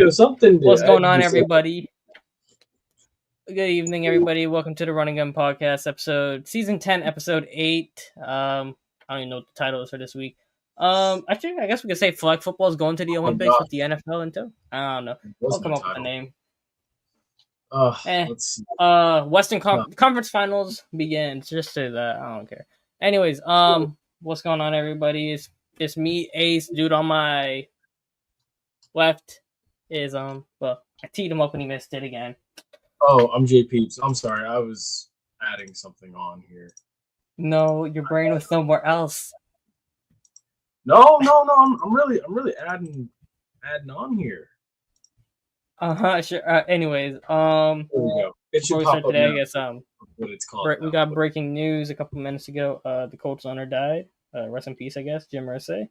Something What's to going on, just everybody? Good evening, everybody. Welcome to the Running Gun Podcast, season 10, episode 8. I don't even know what the title is for this week. Actually, I guess we could say flag football is going to the oh my Olympics god, with the NFL and tow. I don't know. it was We'll my come up with a title. name. Let's see. Western Conference Finals begins. Just say that. I don't care. Anyways, what's going on, everybody? It's me, Ace. Dude on my left is well, I teed him up and he missed it again. Oh, I'm JP. I'm sorry, I was adding something on here. No, your brain was somewhere else. No. I'm really adding on here. Sure. Anyways, There we go. It before should we pop start up today, now. I guess What it's called. we got breaking news a couple minutes ago. The Colts owner died. Rest in peace, I guess. Jim Irsay.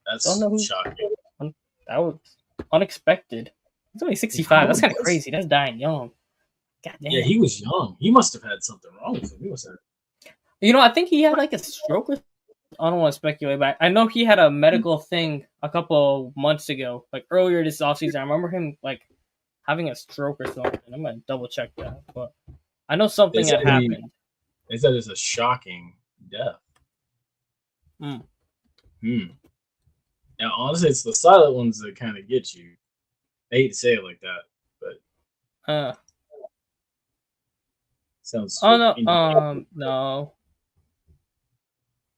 That's Don't know who. shocking. That was unexpected. He's only 65. That's kind of crazy. That's dying young. God damn. Yeah, he was young. He must have had something wrong with him. He must have. I think he had like a stroke. I don't want to speculate, but I know he had a medical thing a couple months ago, like earlier this offseason. I remember him like having a stroke or something. I'm gonna double check that, but I know something had happened. They said it's a shocking death. Now, honestly, it's the silent ones that kind of get you. I hate to say it like that, but sounds. Oh no, no.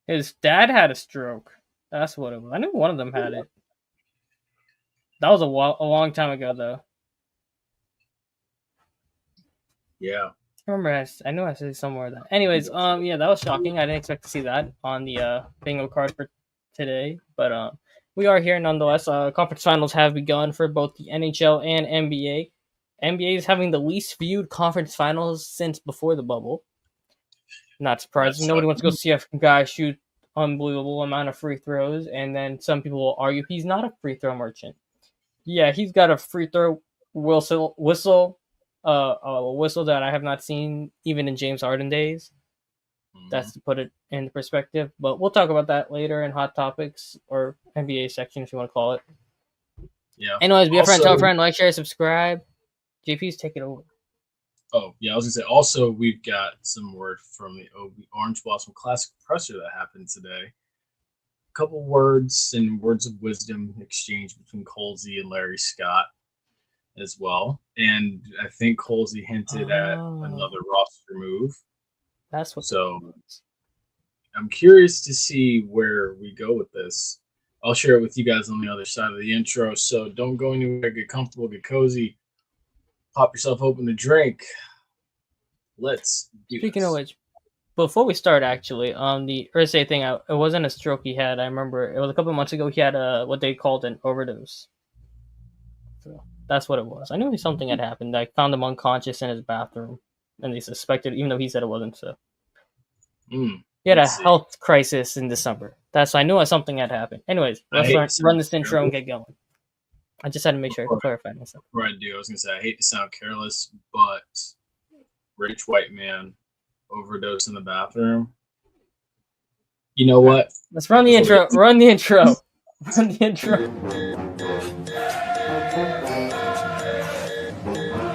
His dad had a stroke. That's what it was. I knew one of them had it. That was a long time ago, though. Yeah. I knew I said it somewhere that. Anyways, yeah, that was shocking. I didn't expect to see that on the bingo card for today, but we are here nonetheless. Conference finals have begun for both the NHL and NBA. NBA is having the least viewed conference finals since before the bubble. Not surprising. Nobody wants to go see a guy shoot unbelievable amount of free throws, and then some people will argue he's not a free throw merchant. Yeah, he's got a free throw whistle, a whistle that I have not seen even in James Harden days. That's to put it in perspective. But we'll talk about that later in Hot Topics or NBA section, if you want to call it. Yeah. Anyways, be a friend, tell a friend, like, share, subscribe. JP's take it over. Oh, yeah, I was going to say, also, we've got some word from the Orange Blossom Classic presser that happened today. A couple words and words of wisdom exchanged between Colsey and Larry Scott as well. And I think Colsey hinted at another roster move. That's what. So I'm curious to see where we go with this. I'll share it with you guys on the other side of the intro. So don't go anywhere. Get comfortable, get cozy. Pop yourself open to drink. Let's do Speaking this. of which, before we start, actually, the Irsay thing, it wasn't a stroke he had. I remember it was a couple of months ago. He had what they called an overdose. So that's what it was. I knew something had happened. I found him unconscious in his bathroom, and they suspected, even though he said it wasn't. So he had a health crisis in December. I knew something had happened. Anyways, let's run this intro and get going. I just had to make sure I clarified myself. Before I do, I was going to say, I hate to sound careless, but rich white man overdose in the bathroom. You know what? Let's run the intro. Run the intro. Run the intro.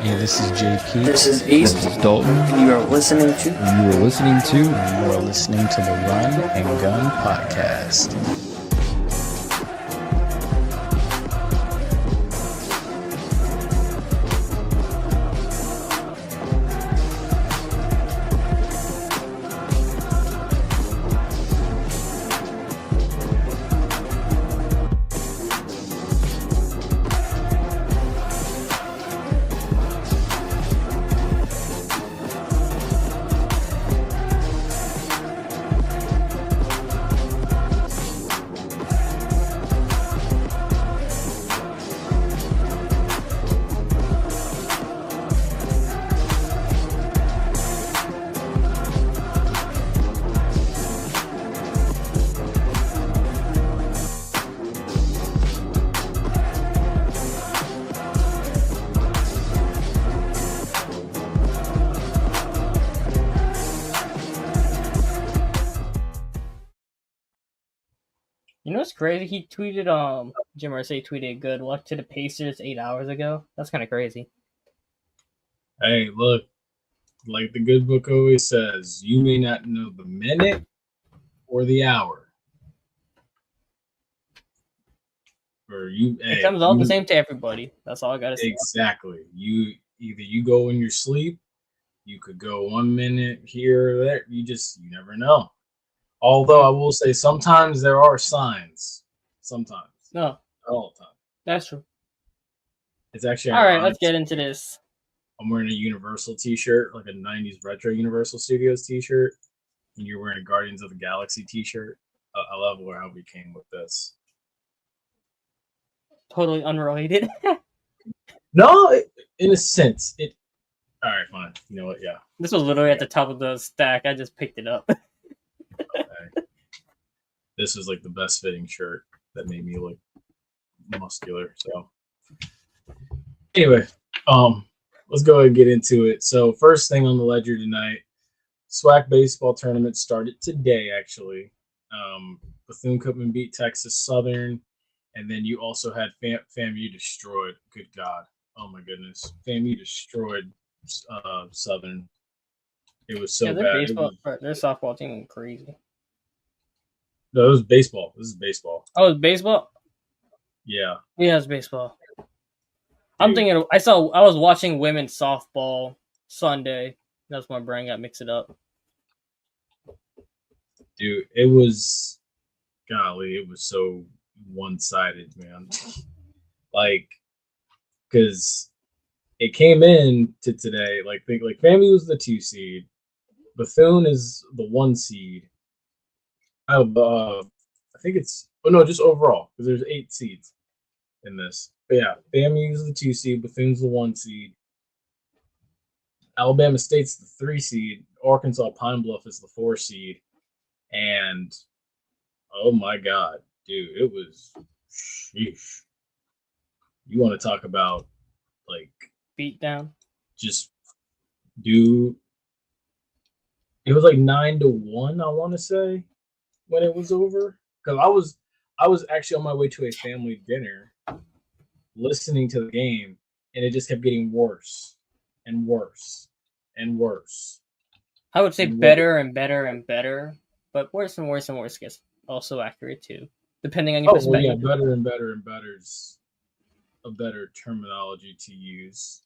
Hey, this is JP. This is Ace. This is Dalton. You are listening to the Run and Gun Podcast. You know what's crazy? He tweeted Jim Irsay tweeted, "Good luck to the Pacers 8 hours ago." That's kind of crazy. Hey, look, like the good book always says, you may not know the minute or the hour. Or It comes all the same to everybody. That's all I gotta say. Exactly. You go in your sleep, you could go 1 minute here or there. You never know. Although I will say sometimes there are signs. Sometimes. No, Not all the time. that's true. It's actually all right. Let's get into this. I'm wearing a Universal t-shirt, like a 90s retro Universal Studios t-shirt, and you're wearing a Guardians of the Galaxy t-shirt. I love how we came with this. Totally unrelated. No, in a sense. All right, fine. You know what? Yeah. This was literally at the top of the stack. I just picked it up. Okay. This was like the best fitting shirt that made me look muscular. So anyway, let's go ahead and get into it. So first thing on the ledger tonight, SWAC baseball tournament started today, actually. Bethune-Cookman beat Texas Southern, and then you also had FAMU destroyed. Good God. Oh, my goodness. FAMU destroyed Southern. It was so bad. Their softball team went crazy. No, it was baseball. This is baseball. Oh, it's baseball? Yeah. Yeah, it's baseball. I'm thinking, I was watching women's softball Sunday. That's my brain got mixed up. Dude, it was, golly, it was so one-sided, man. Like, because it came in to today, like FAMU was the 2 seed. Bethune is the 1 seed. I think it's, just overall, because there's 8 seeds in this. But yeah, FAMU is the 2 seed, Bethune's the 1 seed. Alabama State's the 3 seed. Arkansas Pine Bluff is the 4 seed. And oh my God, dude, it was, sheesh. You want to talk about like beat down? Just dude, it was like 9-1, I want to say, when it was over. Because I was actually on my way to a family dinner, listening to the game, and it just kept getting worse and worse and worse. I would say better and better and better, but worse and worse and worse gets also accurate too, depending on your perspective. Well, yeah, better and better and better is a better terminology to use.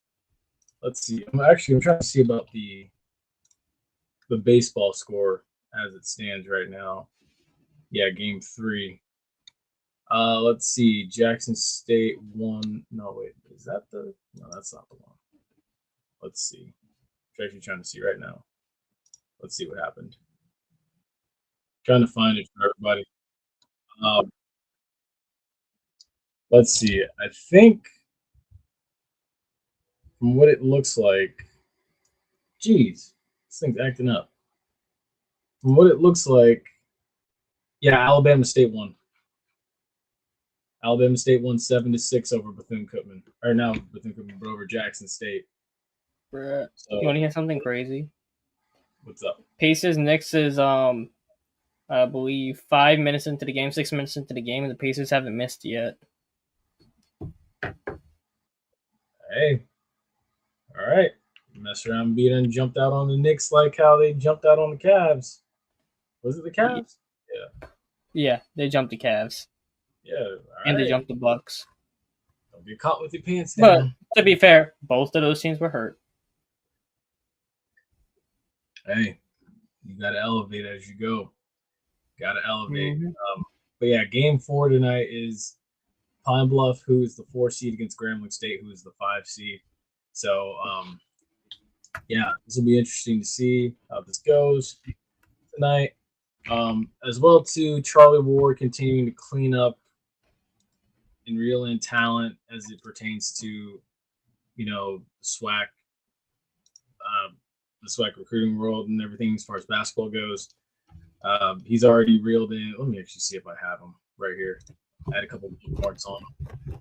Let's see. I'm trying to see about the baseball score as it stands right now. Yeah, game 3. Let's see. Jackson State won. No, wait. Is that the? No, that's not the one. Let's see. I'm actually trying to see right now. Let's see what happened. Trying to find it for everybody. Let's see. I think from what it looks like, geez, this thing's acting up. From what it looks like, yeah, Alabama State won. Alabama State won 7-6 over Bethune-Cookman. Or now Bethune-Cookman, but over Jackson State. So, you want to hear something crazy? What's up? Pacers next is I believe 5 minutes into the game, 6 minutes into the game, and the Pacers haven't missed yet. Hey. All right. Messed around, beat and jumped out on the Knicks like how they jumped out on the Cavs. Was it the Cavs? Yeah. Yeah, they jumped the Cavs. Yeah. And they jumped the Bucks. Don't get caught with your pants down. But to be fair, both of those teams were hurt. Hey, you got to elevate as you go. Got to elevate. Mm-hmm. But yeah, game 4 tonight is Pine Bluff, who is the 4 seed, against Grambling State, who is the 5 seed. So, yeah, this will be interesting to see how this goes tonight. As well, too, Charlie Ward continuing to clean up and reel in talent as it pertains to, the SWAC recruiting world and everything as far as basketball goes. He's already reeled in. Let me actually see if I have him right here. I had a couple of bookmarks on him.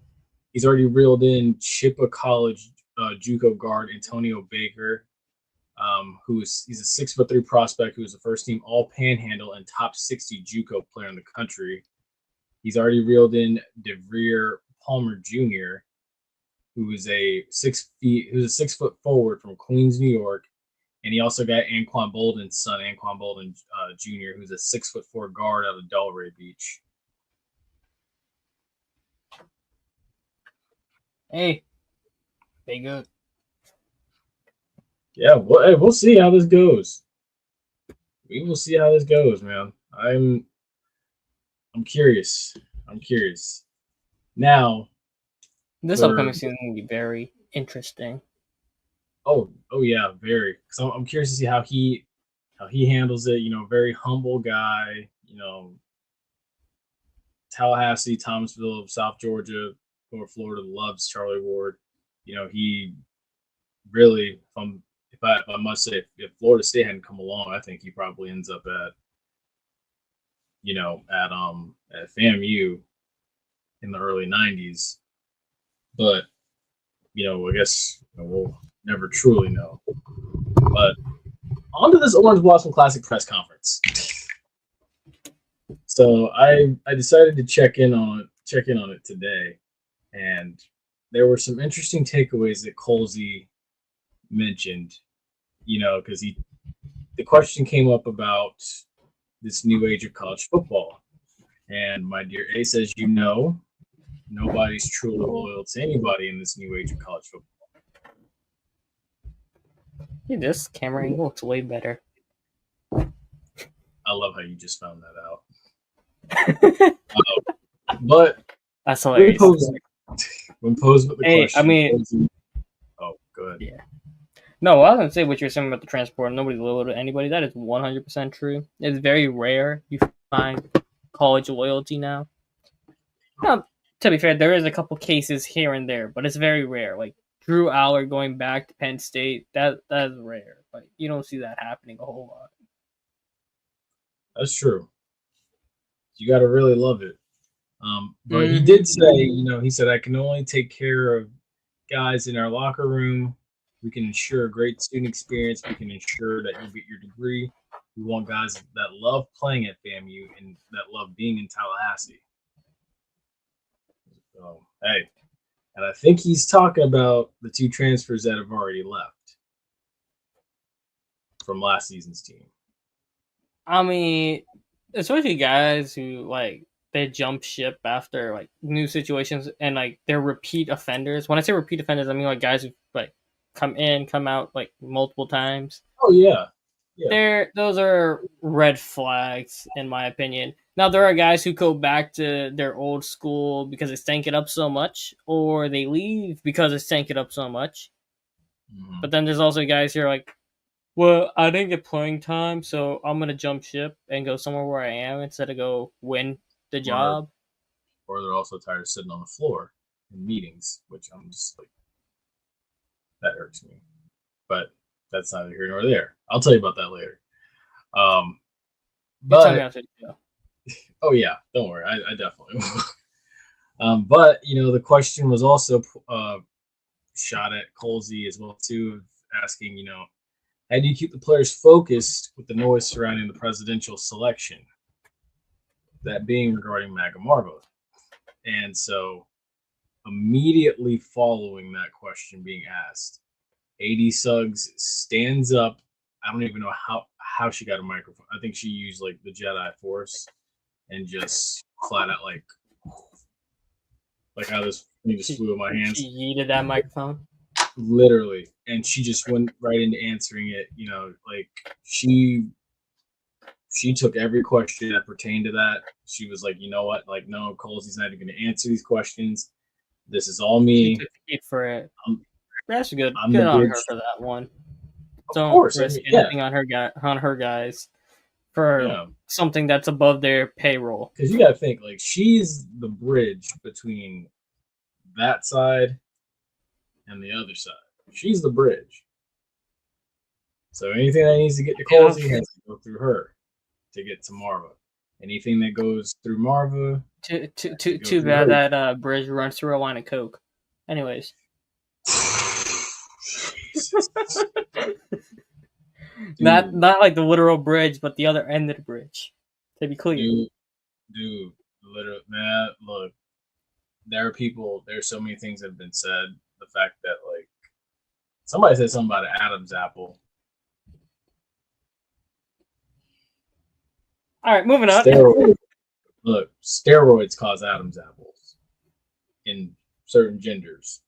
He's already reeled in Chippa College JUCO guard Antonio Baker, he's a 6'3" prospect who is the first team All Panhandle and top 60 JUCO player in the country. He's already reeled in DeVere Palmer Jr., who's a 6 foot forward from Queens, New York. And he also got Anquan Bolden's son, Anquan Bolden Jr., who's a 6'4" guard out of Delray Beach. Hey, they good. Yeah, well, hey, we'll see how this goes. We will see how this goes, man. I'm curious. I'm curious. Now, This upcoming season is going to be very interesting. Oh yeah, very. So I'm curious to see how he handles it. Very humble guy. Tallahassee, Thomasville, South Georgia, North Florida, loves Charlie Ward. He really, if I must say, if Florida State hadn't come along, I think he probably ends up at FAMU in the early '90s. But I guess we'll never truly know. But on to this Orange Blossom Classic press conference. So I decided to check in on it today, and there were some interesting takeaways that Colsey mentioned. Because the question came up about this new age of college football, and my dear A says, nobody's truly loyal to anybody in this new age of college football. Hey, this camera angle looks way better. I love how you just found that out. But that's hilarious. When posed with the question, I mean, oh, good. Yeah. No, I was gonna say what you're saying about the transport. Nobody's loyal to anybody. That is 100% true. It's very rare you find college loyalty now. Now, to be fair, there is a couple cases here and there, but it's very rare. Like Drew Aller going back to Penn State, that is rare. Like you don't see that happening a whole lot. That's true. You got to really love it. But he did say, he said, I can only take care of guys in our locker room. We can ensure a great student experience. We can ensure that you get your degree. We want guys that love playing at FAMU and that love being in Tallahassee. So, hey, and I think he's talking about the 2 transfers that have already left from last season's team. I mean, especially guys who they jump ship after new situations and they're repeat offenders. When I say repeat offenders, I mean guys who come in, come out multiple times. Oh yeah. Those are red flags in my opinion. Now there are guys who go back to their old school because it stank it up so much, or they leave because it stank it up so much. Mm-hmm. But then there's also guys who are well, I didn't get playing time, so I'm gonna jump ship and go somewhere where I am instead of go win the job. Or they're also tired of sitting on the floor in meetings, which I'm just that hurts me. But that's neither here nor there. I'll tell you about that later. But oh yeah, don't worry, I definitely will. But the question was also shot at Colsey as well too, asking how do you keep the players focused with the noise surrounding the presidential selection? That being regarding MAGA Marvo. And so immediately following that question being asked, AD Suggs stands up. I don't even know how she got a microphone. I think she used the Jedi Force and just flat out like how this thing just flew in my hands. She yeeted that microphone. Literally. And she just went right into answering it. She took every question that pertained to that. She was like, you know what? No, Colsey's not even going to answer these questions. This is all me. She took heat for it. That's good. I'm good on her for that one. Don't risk anything on her guys for something that's above their payroll. Because you got to think, she's the bridge between that side and the other side. She's the bridge. So anything that needs to get to Colsey has to go through her to get to Marva. Anything that goes through Marva. Too bad that bridge runs through a line of Coke. Anyways. Not like the literal bridge, but the other end of the bridge. To be clear. Dude, literally, man, look, there are people. There's so many things that have been said. The fact that like somebody said something about an Adam's apple. All right, moving on. Steroids. Look, steroids cause Adam's apples in certain genders.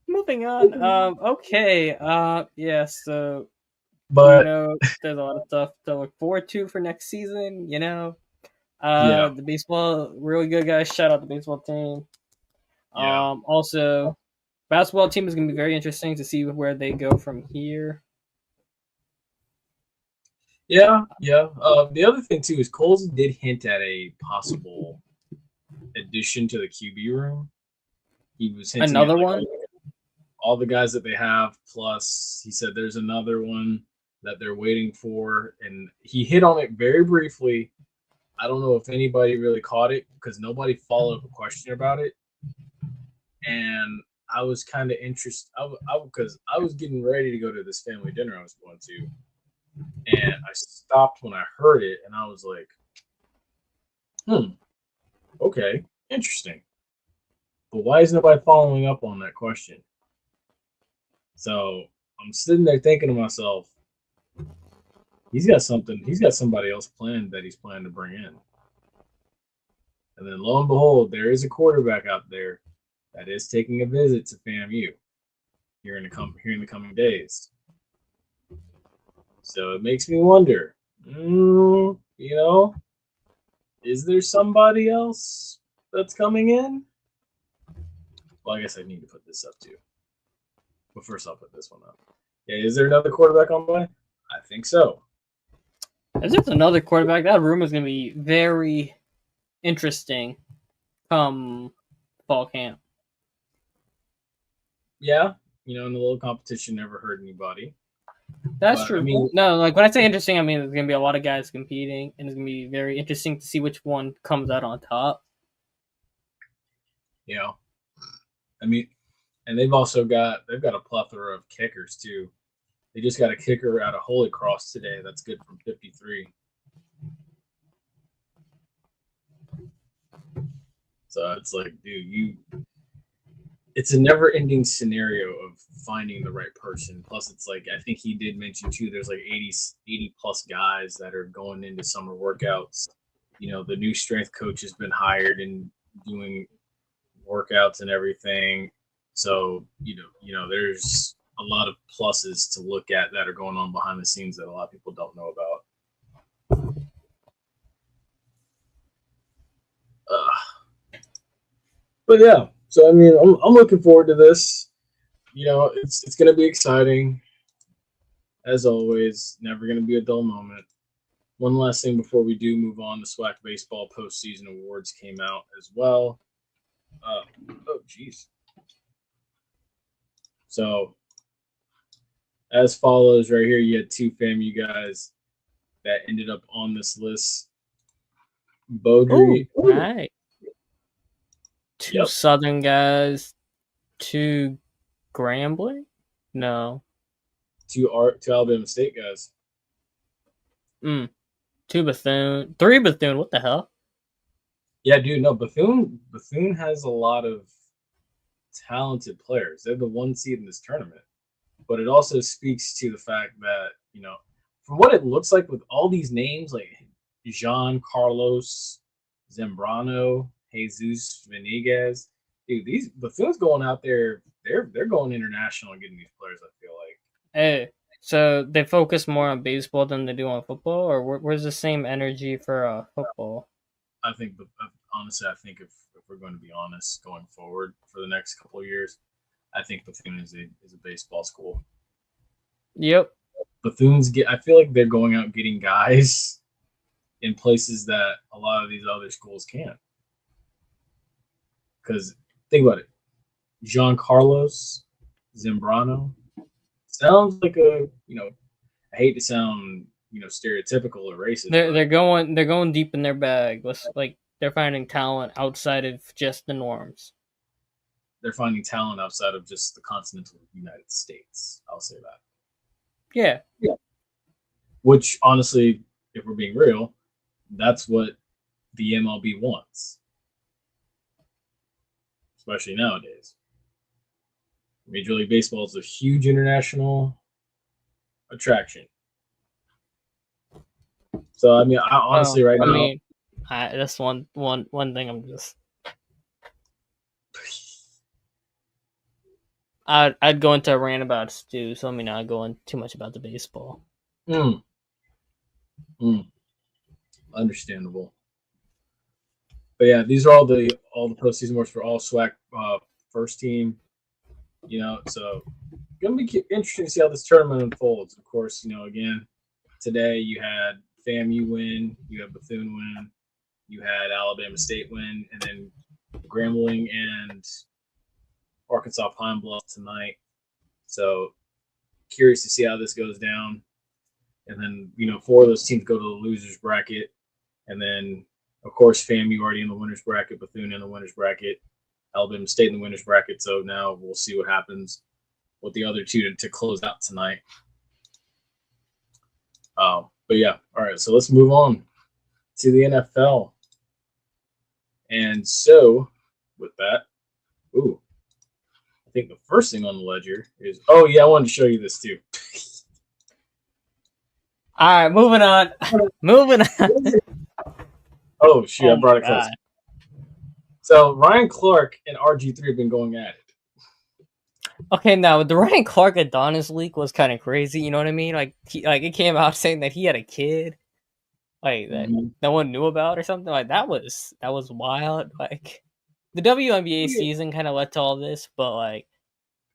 Moving on. Okay. Yeah. So But there's a lot of stuff to look forward to for next season. yeah, The baseball, really good guys. Shout out the baseball team. yeah, Also, basketball team is going to be very interesting to see where they go from here. yeah, yeah. The other thing too is Coles did hint at a possible addition to the QB room. He was hinting Another at like, one. all the guys that they have. Plus, he said there's another one that they're waiting for, and he hit on it very briefly. I don't know if anybody really caught it because nobody followed up a question about it, and I was kind of interested. Because I was getting ready to go to this family dinner I was going to, and I stopped when I heard it, and I was like, okay, interesting. But why is nobody following up on that question? So I'm sitting there thinking to myself, he's got something. He's got somebody else planned that he's planning to bring in. And then lo and behold, there is a quarterback out there that is taking a visit to FAMU here in the coming days. So it makes me wonder, is there somebody else that's coming in? Well, I guess I need to put this up too. But first, I'll put this one up. Yeah, is there another quarterback on the way? I think so. If there's another quarterback, that room is going to be very interesting come fall camp. Yeah, in the little competition, never hurt anybody. That's true. I mean, no, like when I say interesting, I mean there's going to be a lot of guys competing, and it's going to be very interesting to see which one comes out on top. Yeah. I mean, and they've got a plethora of kickers too. They just got a kicker out of Holy Cross today. That's good from 53. So it's like, dude, it's a never-ending scenario of finding the right person. Plus, it's like, I think he did mention too, there's like 80 plus guys that are going into summer workouts. The new strength coach has been hired and doing workouts and everything. So, there's a lot of pluses to look at that are going on behind the scenes that a lot of people don't know about. But yeah, so I mean, I'm looking forward to this. It's going to be exciting. As always, never going to be a dull moment. One last thing before we do move on, the SWAC Baseball postseason awards came out as well. Oh, jeez. So, as follows right here, you had two FAMU guys that ended up on this list. Beaudry. Right. Two Southern guys, two Grambling? No. Two Alabama State guys. Two Bethune. Three Bethune. What the hell? Yeah, dude. No, Bethune has a lot of talented players. They're the one seed in this tournament. But it also speaks to the fact that, from what it looks like with all these names like Jean Carlos Zambrano, Jesus Venegas, dude, these Bethune's going out there. They're going international and getting these players. I feel like. Hey, so they focus more on baseball than they do on football, or where's the same energy for football? I think, honestly, if we're going to be honest, going forward for the next couple of years, I think Bethune is a baseball school. Yep. I feel like they're going out getting guys in places that a lot of these other schools can't. Because think about it, Jean Carlos Zambrano sounds like I hate to sound stereotypical or racist. They're going deep in their bag. They're finding talent outside of just the norms. They're finding talent outside of just the continental United States. I'll say that. Yeah. Which honestly, if we're being real, That's what the MLB wants, especially nowadays. Major League Baseball is a huge international attraction. So I mean, I honestly right now, that's one thing I'm just. I'd go into a rant about Stu, so let me not go into too much about the baseball. Understandable. But yeah, these are all the postseason awards for all SWAC first team. So gonna be interesting to see how this tournament unfolds. Of course, again, today you had FAMU win, you had Bethune win, you had Alabama State win, and then Grambling and Arkansas Pine Bluff tonight. So curious to see how this goes down. And then, 4 of those teams go to the losers bracket. And then, of course, FAMU already in the winners bracket, Bethune in the winners bracket, Alabama State in the winners bracket. So now we'll see what happens with the other two to close out tonight. But yeah, all right. So let's move on to the NFL. And so with that, I think the first thing on the ledger is, I wanted to show you this too. All right, moving on. Oh, shoot, I brought it close. So Ryan Clark and RG3 have been going at it. Okay, now the Ryan Clark Adonis leak was kind of crazy. You know what I mean? Like, it came out saying that he had a kid, like that no one knew about or something. Like that was wild. Like the WNBA season kind of led to all this, but like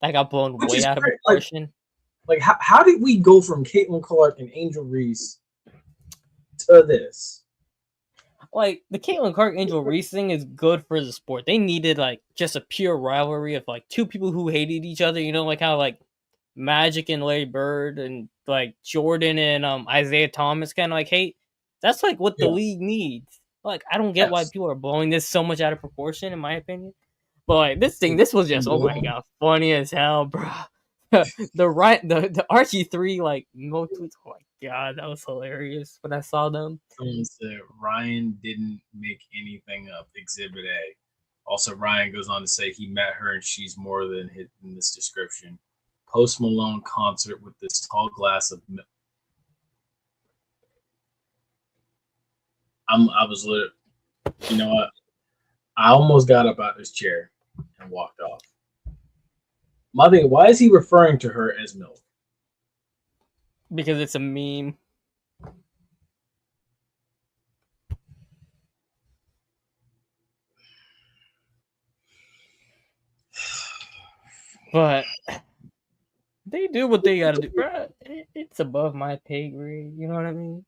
that got blown way out of proportion. Like how did we go from Caitlin Clark and Angel Reese to this? Like the Caitlin Clark Angel Reese thing is good for the sport. They needed like just a pure rivalry of like two people who hated each other. You know, like how like Magic and Larry Bird and like Jordan and Isaiah Thomas kind of like hate. That's like what the league needs. Like I don't get why people are blowing this so much out of proportion, in my opinion. But like this was just oh my god, funny as hell, bro. the RG3 like no tweets. Oh my god, that was hilarious when I saw them. Someone said Ryan didn't make anything up. Exhibit A. Also, Ryan goes on to say he met her and she's more than hit in this description. Post Malone concert with this tall glass of milk. I was lit. You know what? I almost got up out this chair and walked off. My thing, why is he referring to her as milk? Because it's a meme. But they do what they gotta do, bro. It's above my pay grade. You know what I mean?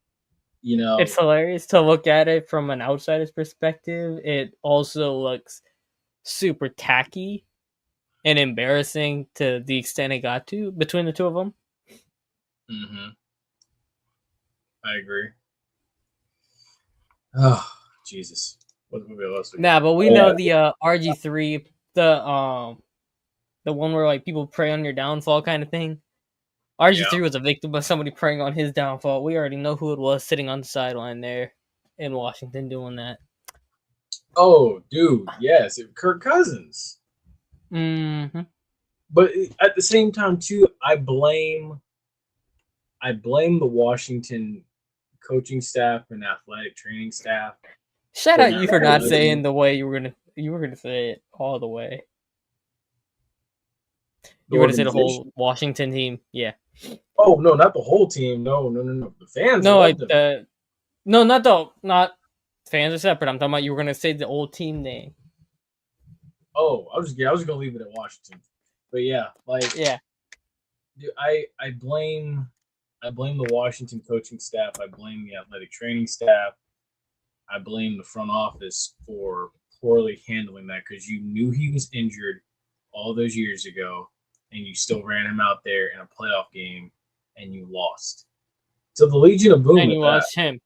It's hilarious to look at it from an outsider's perspective. It also looks super tacky and embarrassing to the extent it got to between the two of them. I agree. Oh, Jesus. What movie else? Nah, but we know the RG3, the one where like people prey on your downfall kind of thing. RG3 was a victim of somebody preying on his downfall. We already know who it was sitting on the sideline there in Washington doing that. Oh, dude, yes, Kirk Cousins. Mm-hmm. But at the same time, too, I blame the Washington coaching staff and athletic training staff. Shout out you for not saying the way you were gonna say it all the way. You were gonna say the whole Washington team, yeah. Oh no, not the whole team. No. The fans. No, not fans are separate. I'm talking about you were gonna say the old team name. Oh, I was gonna leave it at Washington, but yeah, dude, I blame the Washington coaching staff. I blame the athletic training staff. I blame the front office for poorly handling that because you knew he was injured all those years ago, and you still ran him out there in a playoff game, and you lost. So the Legion of Boom. And you lost him.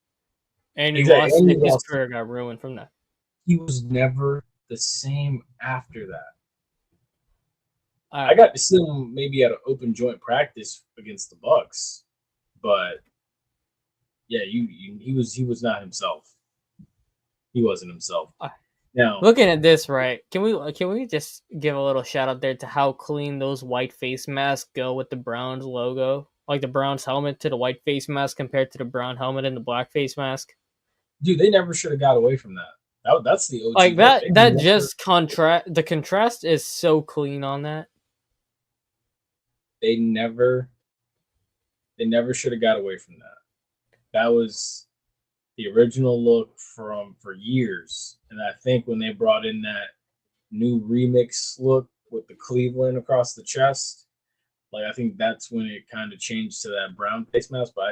And you lost him. His career got ruined from that. He was never the same after that. I got to see him maybe at an open joint practice against the Bucks, but yeah, he was not himself. He wasn't himself. Now, looking at this, right? Can we just give a little shout out there to how clean those white face masks go with the Browns logo, like the Browns helmet to the white face mask compared to the brown helmet and the black face mask? dude, they never should have got away from that. That's the OG Like look. that just contrast. The contrast is so clean on that. They never should have got away from that. That was the original look for years. And I think when they brought in that new remix look with the Cleveland across the chest, like I think that's when it kind of changed to that brown face mask. But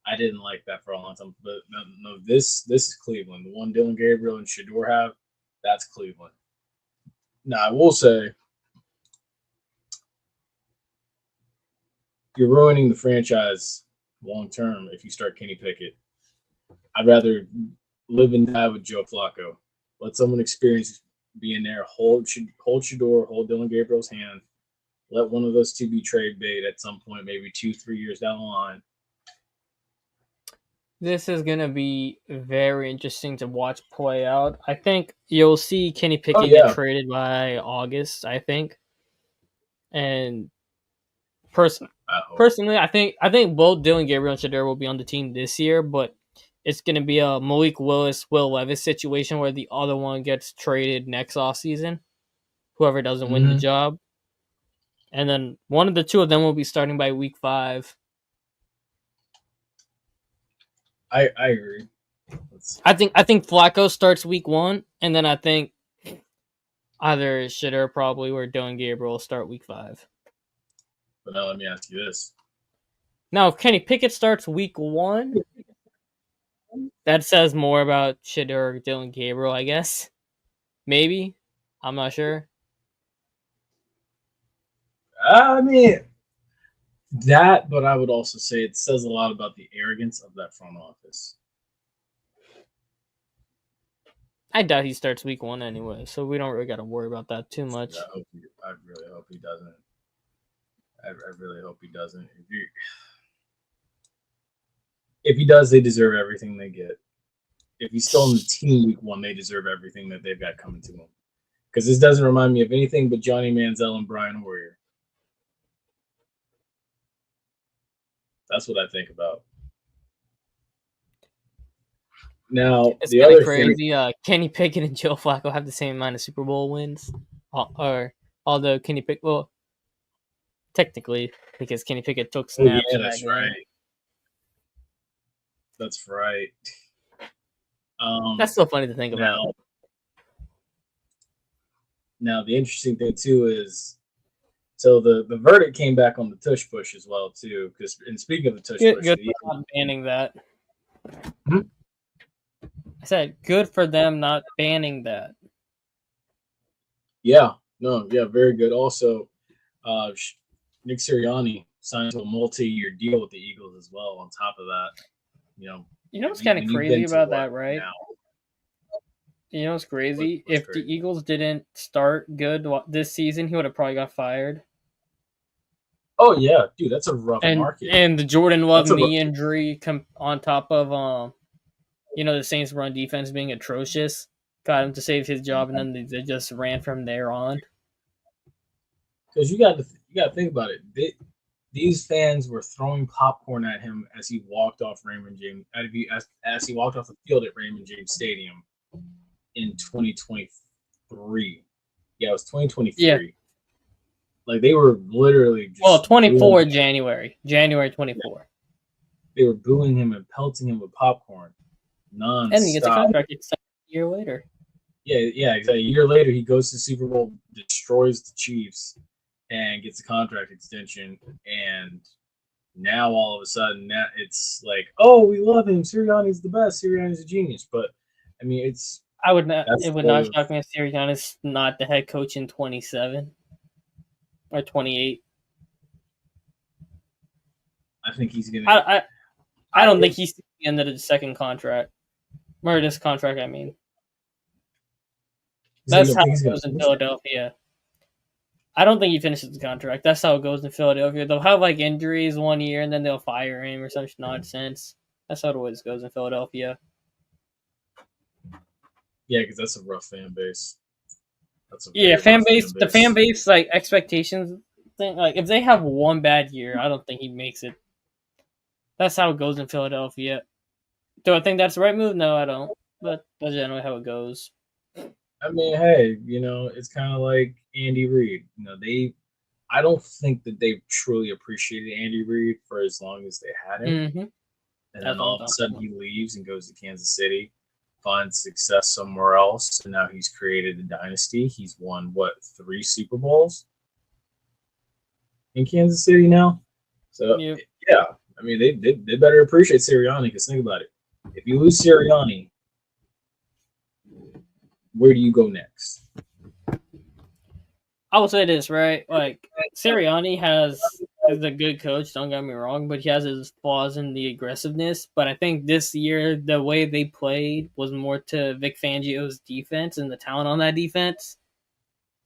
I didn't like that for a long time. But no, this is Cleveland. The one Dylan Gabriel and Shador have, that's Cleveland. Now I will say, you're ruining the franchise long term if you start Kenny Pickett. I'd rather live and die with Joe Flacco. Let someone experience being there. Hold Shador, hold Dylan Gabriel's hand. Let one of those two be trade bait at some point, maybe 2-3 years down the line. This is gonna be very interesting to watch play out. I think you'll see Kenny Pickett get traded by August. I think, and personally, I think both Dylan Gabriel and Shador will be on the team this year, but it's going to be a Malik Willis, Will Levis situation where the other one gets traded next offseason, whoever doesn't win the job. And then one of the two of them will be starting by week 5. I agree. I think Flacco starts week 1, and then I think either Shador probably or Dylan Gabriel will start week 5. But now let me ask you this. Now, if Kenny Pickett starts week 1, that says more about Shador or Dylan Gabriel, I guess. Maybe. I'm not sure. I mean, that, but I would also say it says a lot about the arrogance of that front office. I doubt he starts week 1 anyway, so we don't really got to worry about that too much. I really hope he doesn't. I really hope he doesn't. If he does, they deserve everything they get. If he's still on the team week 1, they deserve everything that they've got coming to them. Because this doesn't remind me of anything but Johnny Manziel and Brian Hoyer. That's what I think about. Now, it's the kind other of crazy. Kenny Pickett and Joe Flacco have the same amount of Super Bowl wins. Although Kenny Pickett, well, technically, because Kenny Pickett took snaps. Yeah, that's right. That's right. That's so funny to think about. Now, the interesting thing too is, so the verdict came back on the Tush push as well too. Because, and speaking of the Tush push, good for not banning that. I said good for them not banning that. Yeah, very good. Also, Nick Sirianni signed to a multi-year deal with the Eagles as well. On top of that, you know what's kind of crazy about that, right? Now? You know what's crazy? If the Eagles didn't start good this season, he would have probably got fired. Oh yeah, dude, that's a rough market. And the Jordan Love knee injury on top of the Saints' run defense being atrocious got him to save his job, and then they just ran from there on. Because you got to think about it. These fans were throwing popcorn at him as he walked off Raymond James as he walked off the field at Raymond James Stadium in 2023. Yeah, it was 2023. Yeah. Like they were literally just 24 January 24. They were booing him and pelting him with popcorn nonstop. And he gets a contract a year later. Yeah, exactly. A year later, he goes to the Super Bowl, destroys the Chiefs, and gets a contract extension. And now all of a sudden, it's like, oh, we love him. Sirianni's the best. Sirianni's a genius. But I mean, it would not shock me if Sirianni's not the head coach in 27 or 28. I think he's gonna. I don't think he's the end of the second contract, or this contract. I mean. That's how it goes in Philadelphia. I don't think he finishes the contract. That's how it goes in Philadelphia. They'll have like injuries 1 year and then they'll fire him or some nonsense. That's how it always goes in Philadelphia. Yeah, because that's a rough fan base. That's a Yeah, very fan rough base. The fan base like expectations thing. Like if they have one bad year, I don't think he makes it. That's how it goes in Philadelphia. Do I think that's the right move? No, I don't. But that's generally how it goes. I mean, hey, it's kind of like Andy Reid. I don't think that they've truly appreciated Andy Reid for as long as they had him. Mm-hmm. And then all of a sudden he leaves and goes to Kansas City, finds success somewhere else, and now he's created a dynasty. He's won, 3 Super Bowls in Kansas City now? So, Yep. yeah, I mean, they better appreciate Sirianni, because think about it. If you lose Sirianni, where do you go next? I will say this, right? Like Sirianni is a good coach. Don't get me wrong, but he has his flaws in the aggressiveness. But I think this year the way they played was more to Vic Fangio's defense and the talent on that defense,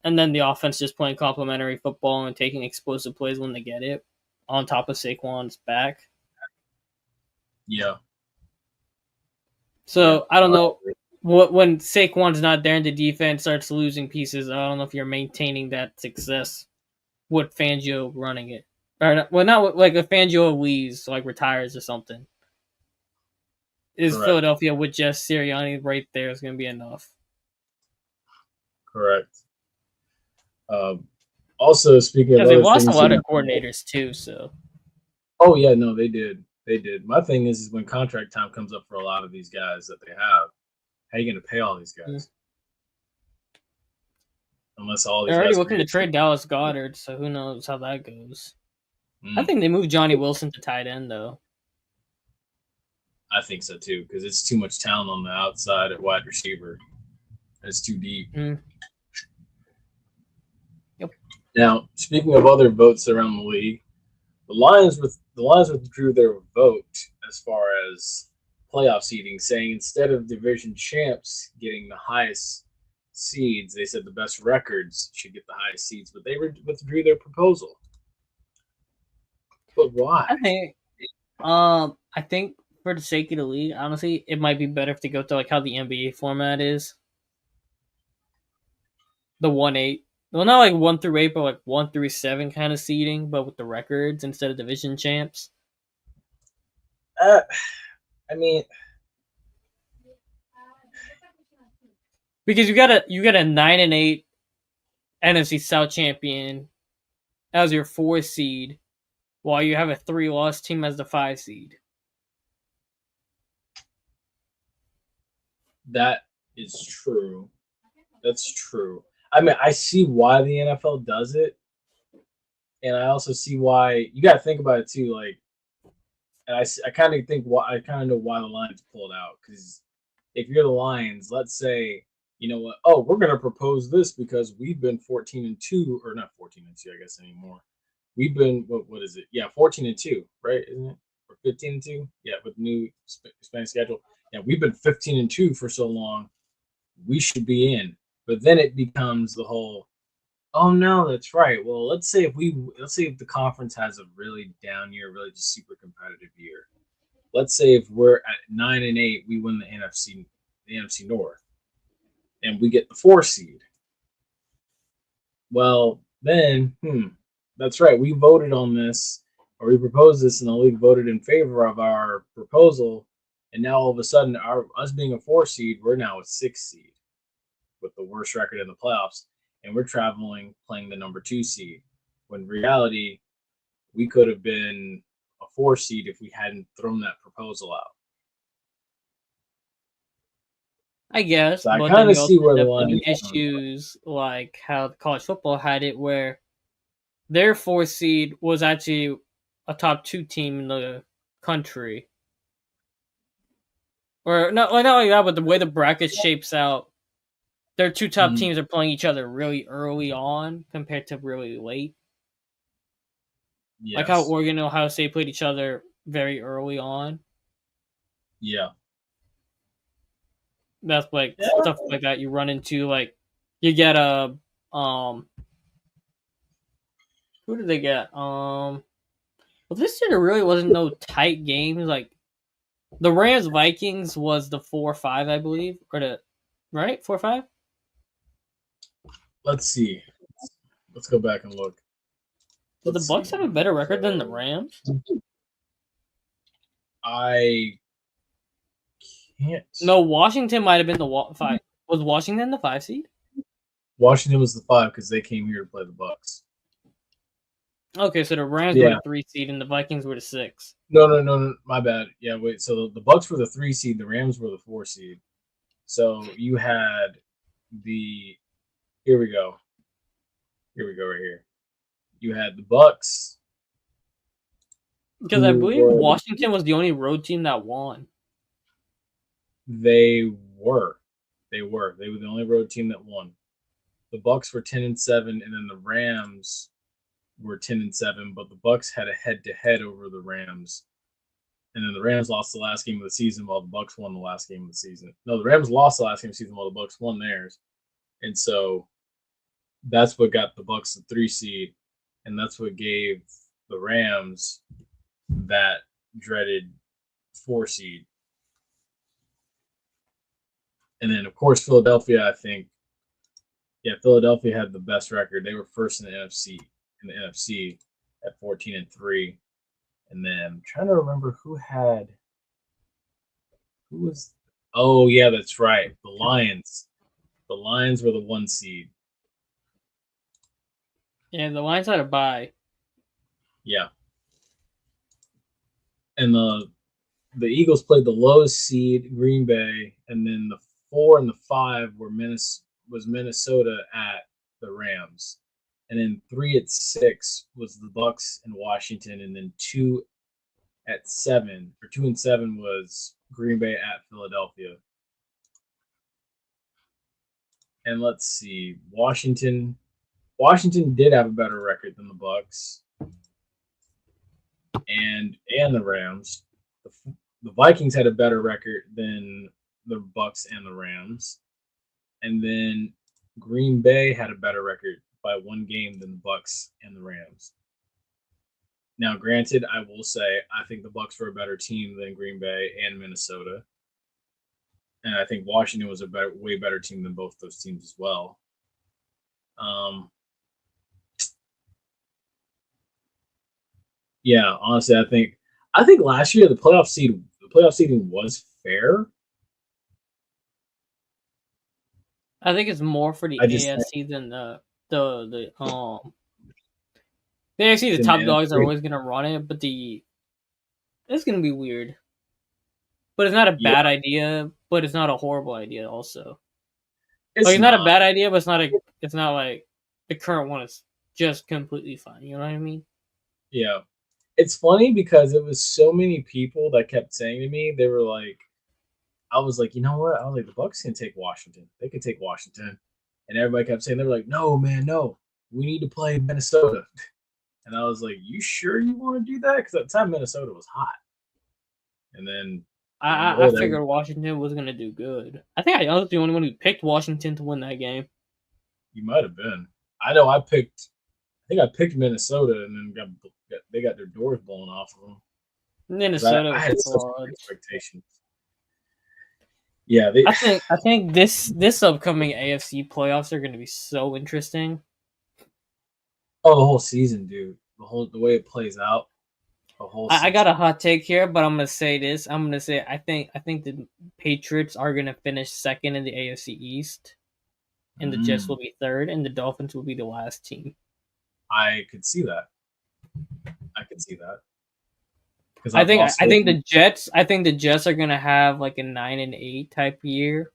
and then the offense just playing complementary football and taking explosive plays when they get it, on top of Saquon's back. Yeah. So I don't know. When Saquon's not there and the defense starts losing pieces, I don't know if you're maintaining that success with Fangio running it. Or not like if Fangio leaves, like retires or something. Is Correct. Philadelphia with just Sirianni right there is going to be enough? Correct. Also, speaking of Because they other lost a things, lot of coordinators too. So. Oh yeah, no, they did. They did. My thing is when contract time comes up for a lot of these guys that they have, how are you going to pay all these guys? Unless all these They're already guys looking to trade Dallas Goedert, so who knows how that goes. I Mm, think they moved Johnny Wilson to tight end though. I think so too, because it's too much talent on the outside at wide receiver. It's too deep. Mm. Yep. Now, speaking of other votes around the league, the Lions withdrew their vote as far as playoff seeding, saying instead of division champs getting the highest seeds, they said the best records should get the highest seeds, but they withdrew their proposal. But why? I think for the sake of the league, honestly, it might be better if they go to like how the NBA format is. The 1-8. Well, not like 1-8, but like 1-7 kind of seeding, but with the records instead of division champs. I mean, because you got a 9-8 NFC South champion as your 4 seed, while you have a 3-loss team as the 5 seed. That is true. That's true. I mean, I see why the NFL does it, and I also see why you got to think about it too. Like, and I kind of think why I kind of know why the Lions pulled out, because if you're the Lions, let's say you know what? Oh, we're going to propose this because we've been 14-2, or not 14-2, I guess anymore. We've been what is it? Yeah, 14-2, right? Isn't it? Or 15-2? Yeah, with new Spanish schedule. Yeah, we've been 15-2 for so long. We should be in. But then it becomes the whole, oh no, that's right. Well, let's say if the conference has a really down year, really just super competitive year. Let's say if we're at 9-8, we win the NFC North, and we get the 4 seed. Well, then, that's right. We voted on this, or we proposed this, and the league voted in favor of our proposal. And now all of a sudden, us being a 4 seed, we're now a 6 seed with the worst record in the playoffs, and we're playing the number 2 seed. When in reality, we could have been a 4 seed if we hadn't thrown that proposal out. I guess, So I but kind then of you see also where the end up line having issues like how college football had it, where their 4 seed was actually a top 2 team in the country. Or not only that, but the way the bracket shapes out, their 2 top teams are playing each other really early on compared to really late. Yes. Like how Oregon and Ohio State played each other very early on. Yeah. That's like stuff like that you run into. Like you get a who did they get? Well, this year there really wasn't no tight games. Like The Rams Vikings was the 4-5, I believe, or the right 4-5. Let's see. Let's go back and look. Did the Let's Bucks see. have a better record than the Rams? I can't. No, Washington might have been the 5. Was Washington the 5 seed? Washington was the 5 because they came here to play the Bucks. Okay, so the Rams were Yeah. the 3 seed and the Vikings were the 6. No. My bad. Yeah, wait. So the Bucks were the 3 seed. The Rams were the 4 seed. So you had the. Here we go. Here we go. Right here. You had the Bucks. Because I who believe were- Washington was the only road team that won. They were. They were the only road team that won. The Bucks were 10-7, and then the Rams were 10-7. But the Bucks had a head-to-head over the Rams, and then the Rams lost the last game of the season while the Bucks won the last game of the season. No, the Rams lost the last game of the season while the Bucks won theirs, and so that's what got the Bucks the 3 seed, and that's what gave the Rams that dreaded 4 seed. And then, of course, Philadelphia, I think, Philadelphia had the best record. They were first in the NFC at 14-3. And then I'm trying to remember who was. Oh yeah, that's right. The Lions. The Lions were the 1 seed. Yeah, the Lions had a bye. Yeah. And the Eagles played the lowest seed, Green Bay, and then the 4 and the 5 was Minnesota at the Rams. And then 3 at 6 was the Bucks and Washington, and then 2 at 7 or 2 and 7 was Green Bay at Philadelphia. And let's see, Washington did have a better record than the Bucks and the Rams. The Vikings had a better record than the Bucks and the Rams, and then Green Bay had a better record by 1 game than the Bucks and the Rams. Now, granted, I will say I think the Bucks were a better team than Green Bay and Minnesota, and I think Washington was a way better team than both those teams as well. Yeah, honestly, I think last year the playoff seeding was fair. I think it's more for the I just AFC than the AFC. The The top NFC. dogs are always gonna run it, but it's gonna be weird. But it's not a bad idea, but it's not a horrible idea. Also, it's not a bad idea, but it's not like the current one is just completely fine. You know what I mean? Yeah. It's funny because it was so many people that kept saying to me, they were like, I was like, you know what? I was like, the Bucks can take Washington. They can take Washington. And everybody kept saying, they were like, no, man, no. We need to play Minnesota. And I was like, you sure you want to do that? Because at the time, Minnesota was hot. And then I figured Washington was gonna do good. I think I was the only one who picked Washington to win that game. You might have been. I know I picked Minnesota, and then they got their doors blown off of them. Minnesota I had such was expectations. Yeah, I think this upcoming AFC playoffs are going to be so interesting. Oh, the whole season, dude. The way it plays out. I got a hot take here, but I'm gonna say this. I'm gonna say I think the Patriots are gonna finish second in the AFC East, and the Jets will be third, and the Dolphins will be the last team. I could see that. I think the Jets are gonna have like a 9-8 type year,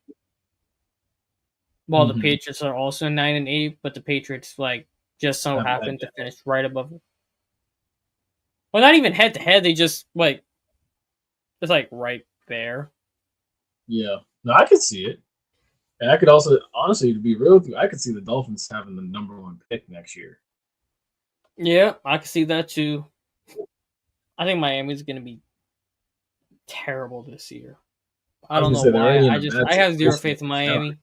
while the Patriots are also 9-8, but the Patriots like just so happen to finish right above it. Well, not even head to head. They just like it's like right there. Yeah, no, I could see it, and I could also, honestly, to be real with you, I could see the Dolphins having the #1 pick next year. Yeah, I can see that too. I think Miami's going to be terrible this year. I don't know why. I have zero faith in Miami.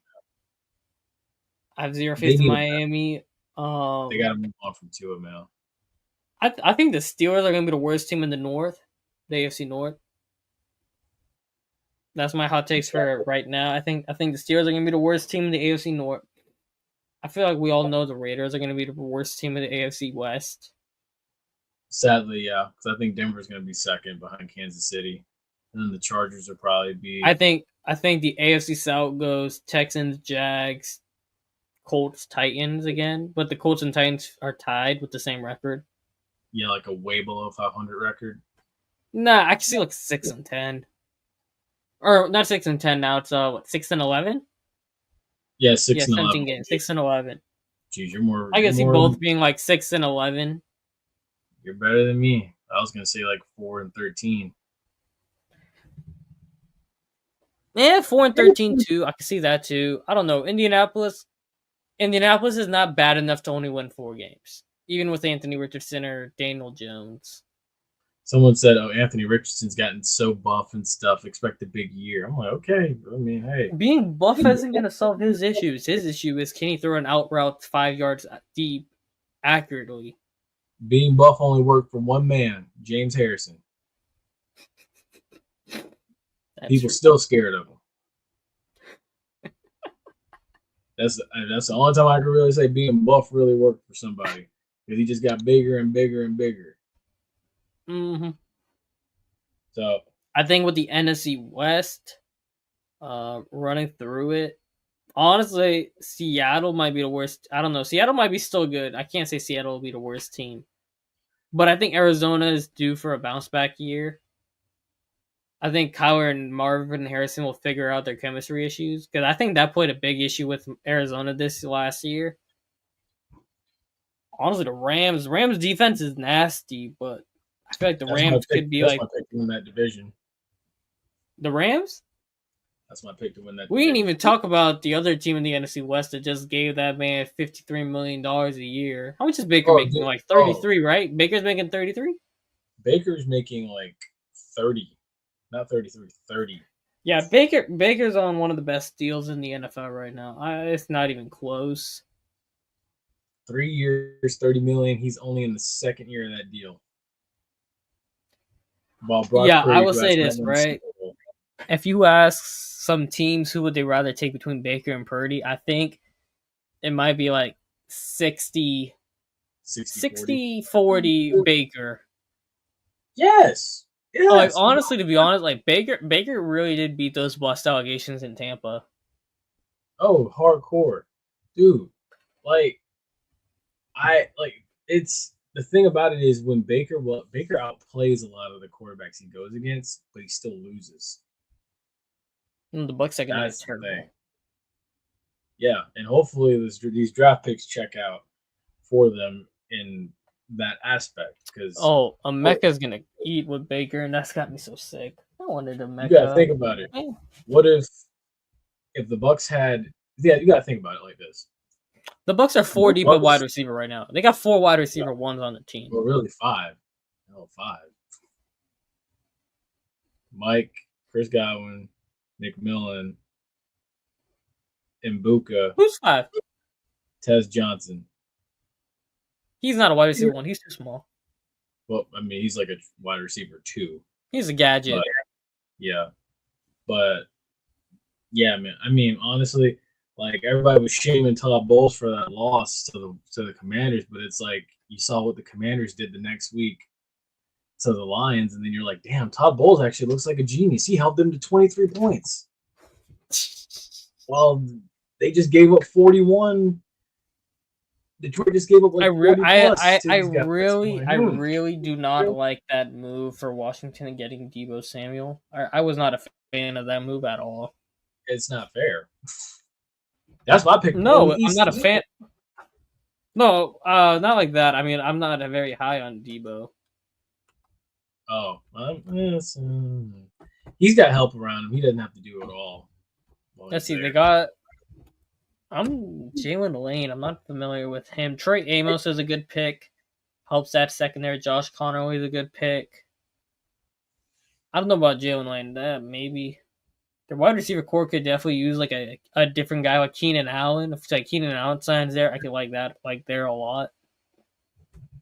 I have zero faith in Miami. They got to move on from Tua, man. I think the Steelers are going to be the worst team in the North, the AFC North. That's my hot takes for right now. I think the Steelers are going to be the worst team in the AFC North. I feel like we all know the Raiders are going to be the worst team in the AFC West. Sadly, yeah, because I think Denver's going to be second behind Kansas City, and then the Chargers will probably be. I think the AFC South goes Texans, Jags, Colts, Titans again, but the Colts and Titans are tied with the same record. Yeah, like a way below 500 record. Nah, I can see like 6-10, or not 6-10 now. It's 6-11. Yeah, 6-11. 17 games, 6-11. Jeez, you're more. I can see more, both being like 6-11. You're better than me. I was gonna say like 4-13. Yeah, 4-13 too. I can see that too. I don't know. Indianapolis is not bad enough to only win 4 games, even with Anthony Richardson or Daniel Jones. Someone said, "Oh, Anthony Richardson's gotten so buff and stuff. Expect a big year." I'm like, okay. I mean, hey, Being buff isn't going to solve his issues. His issue is, can he throw an out route 5 yards deep accurately? being buff only worked for one man, James Harrison. People still scared of him. That's the only time I can really say being buff really worked for somebody, because he just got bigger and bigger and bigger. Mm-hmm. So I think with the NFC West, running through it, honestly, Seattle might be the worst. I don't know. Seattle might be still good. I can't say Seattle will be the worst team, but I think Arizona is due for a bounce back year. I think Kyler and Marvin Harrison will figure out their chemistry issues, because I think that played a big issue with Arizona this last year. Honestly, the Rams defense is nasty, but I feel like the Rams could be like. That's my pick to win that division. The Rams? That's my pick to win that. We didn't even talk about the other team in the NFC West that just gave that man $53 million a year. How much is Baker making? Like 33, right? Baker's making 33? Baker's making like 30. Not 33, 30. Yeah, Baker's on one of the best deals in the NFL right now. It's not even close. 3 years, $30 million. He's only in the second year of that deal. While Brock Purdy, I will say this, right? If you ask some teams who would they rather take between Baker and Purdy, I think it might be like 60 40 Baker. Yes. Like, honestly, to be honest, like Baker really did beat those bust allegations in Tampa. Oh, hardcore. Dude. It's the thing about it is when Baker outplays a lot of the quarterbacks he goes against, but he still loses. And the Bucs secondary is terrible. Yeah, and hopefully these draft picks check out for them in that aspect. Because Emeka's gonna eat with Baker, and that's got me so sick. I wanted Emeka. You gotta think about it. What if the Bucs had? Yeah, you gotta think about it like this. The Bucs are 4 deep at wide receiver right now. They got 4 wide receiver ones on the team. Well, really 5. No, 5. Mike, Chris Godwin, McMillan, Mbuka. Who's 5? Tez Johnson. He's not a wide receiver 1. He's too small. Well, I mean, he's like a wide receiver 2. He's a gadget. But yeah, man. I mean, honestly, like everybody was shaming Todd Bowles for that loss to the Commanders, but it's like you saw what the Commanders did the next week to the Lions, and then you're like, damn, Todd Bowles actually looks like a genius. He held them to 23 points. Well, they just gave up 41. Detroit just gave up like 40 I really do not like that move for Washington getting Deebo Samuel. I was not a fan of that move at all. It's not fair. That's my pick. No, I'm not a fan. No, not like that. I mean, I'm not very high on Deebo. Oh, he's got help around him. He doesn't have to do it all. Let's see. They got. I'm Jalen Lane. I'm not familiar with him. Trey Amos is a good pick. Helps that secondary. Josh Conner is a good pick. I don't know about Jalen Lane. That maybe. The wide receiver core could definitely use like a different guy like Keenan Allen. If it's like Keenan Allen signs there, I could like that there a lot.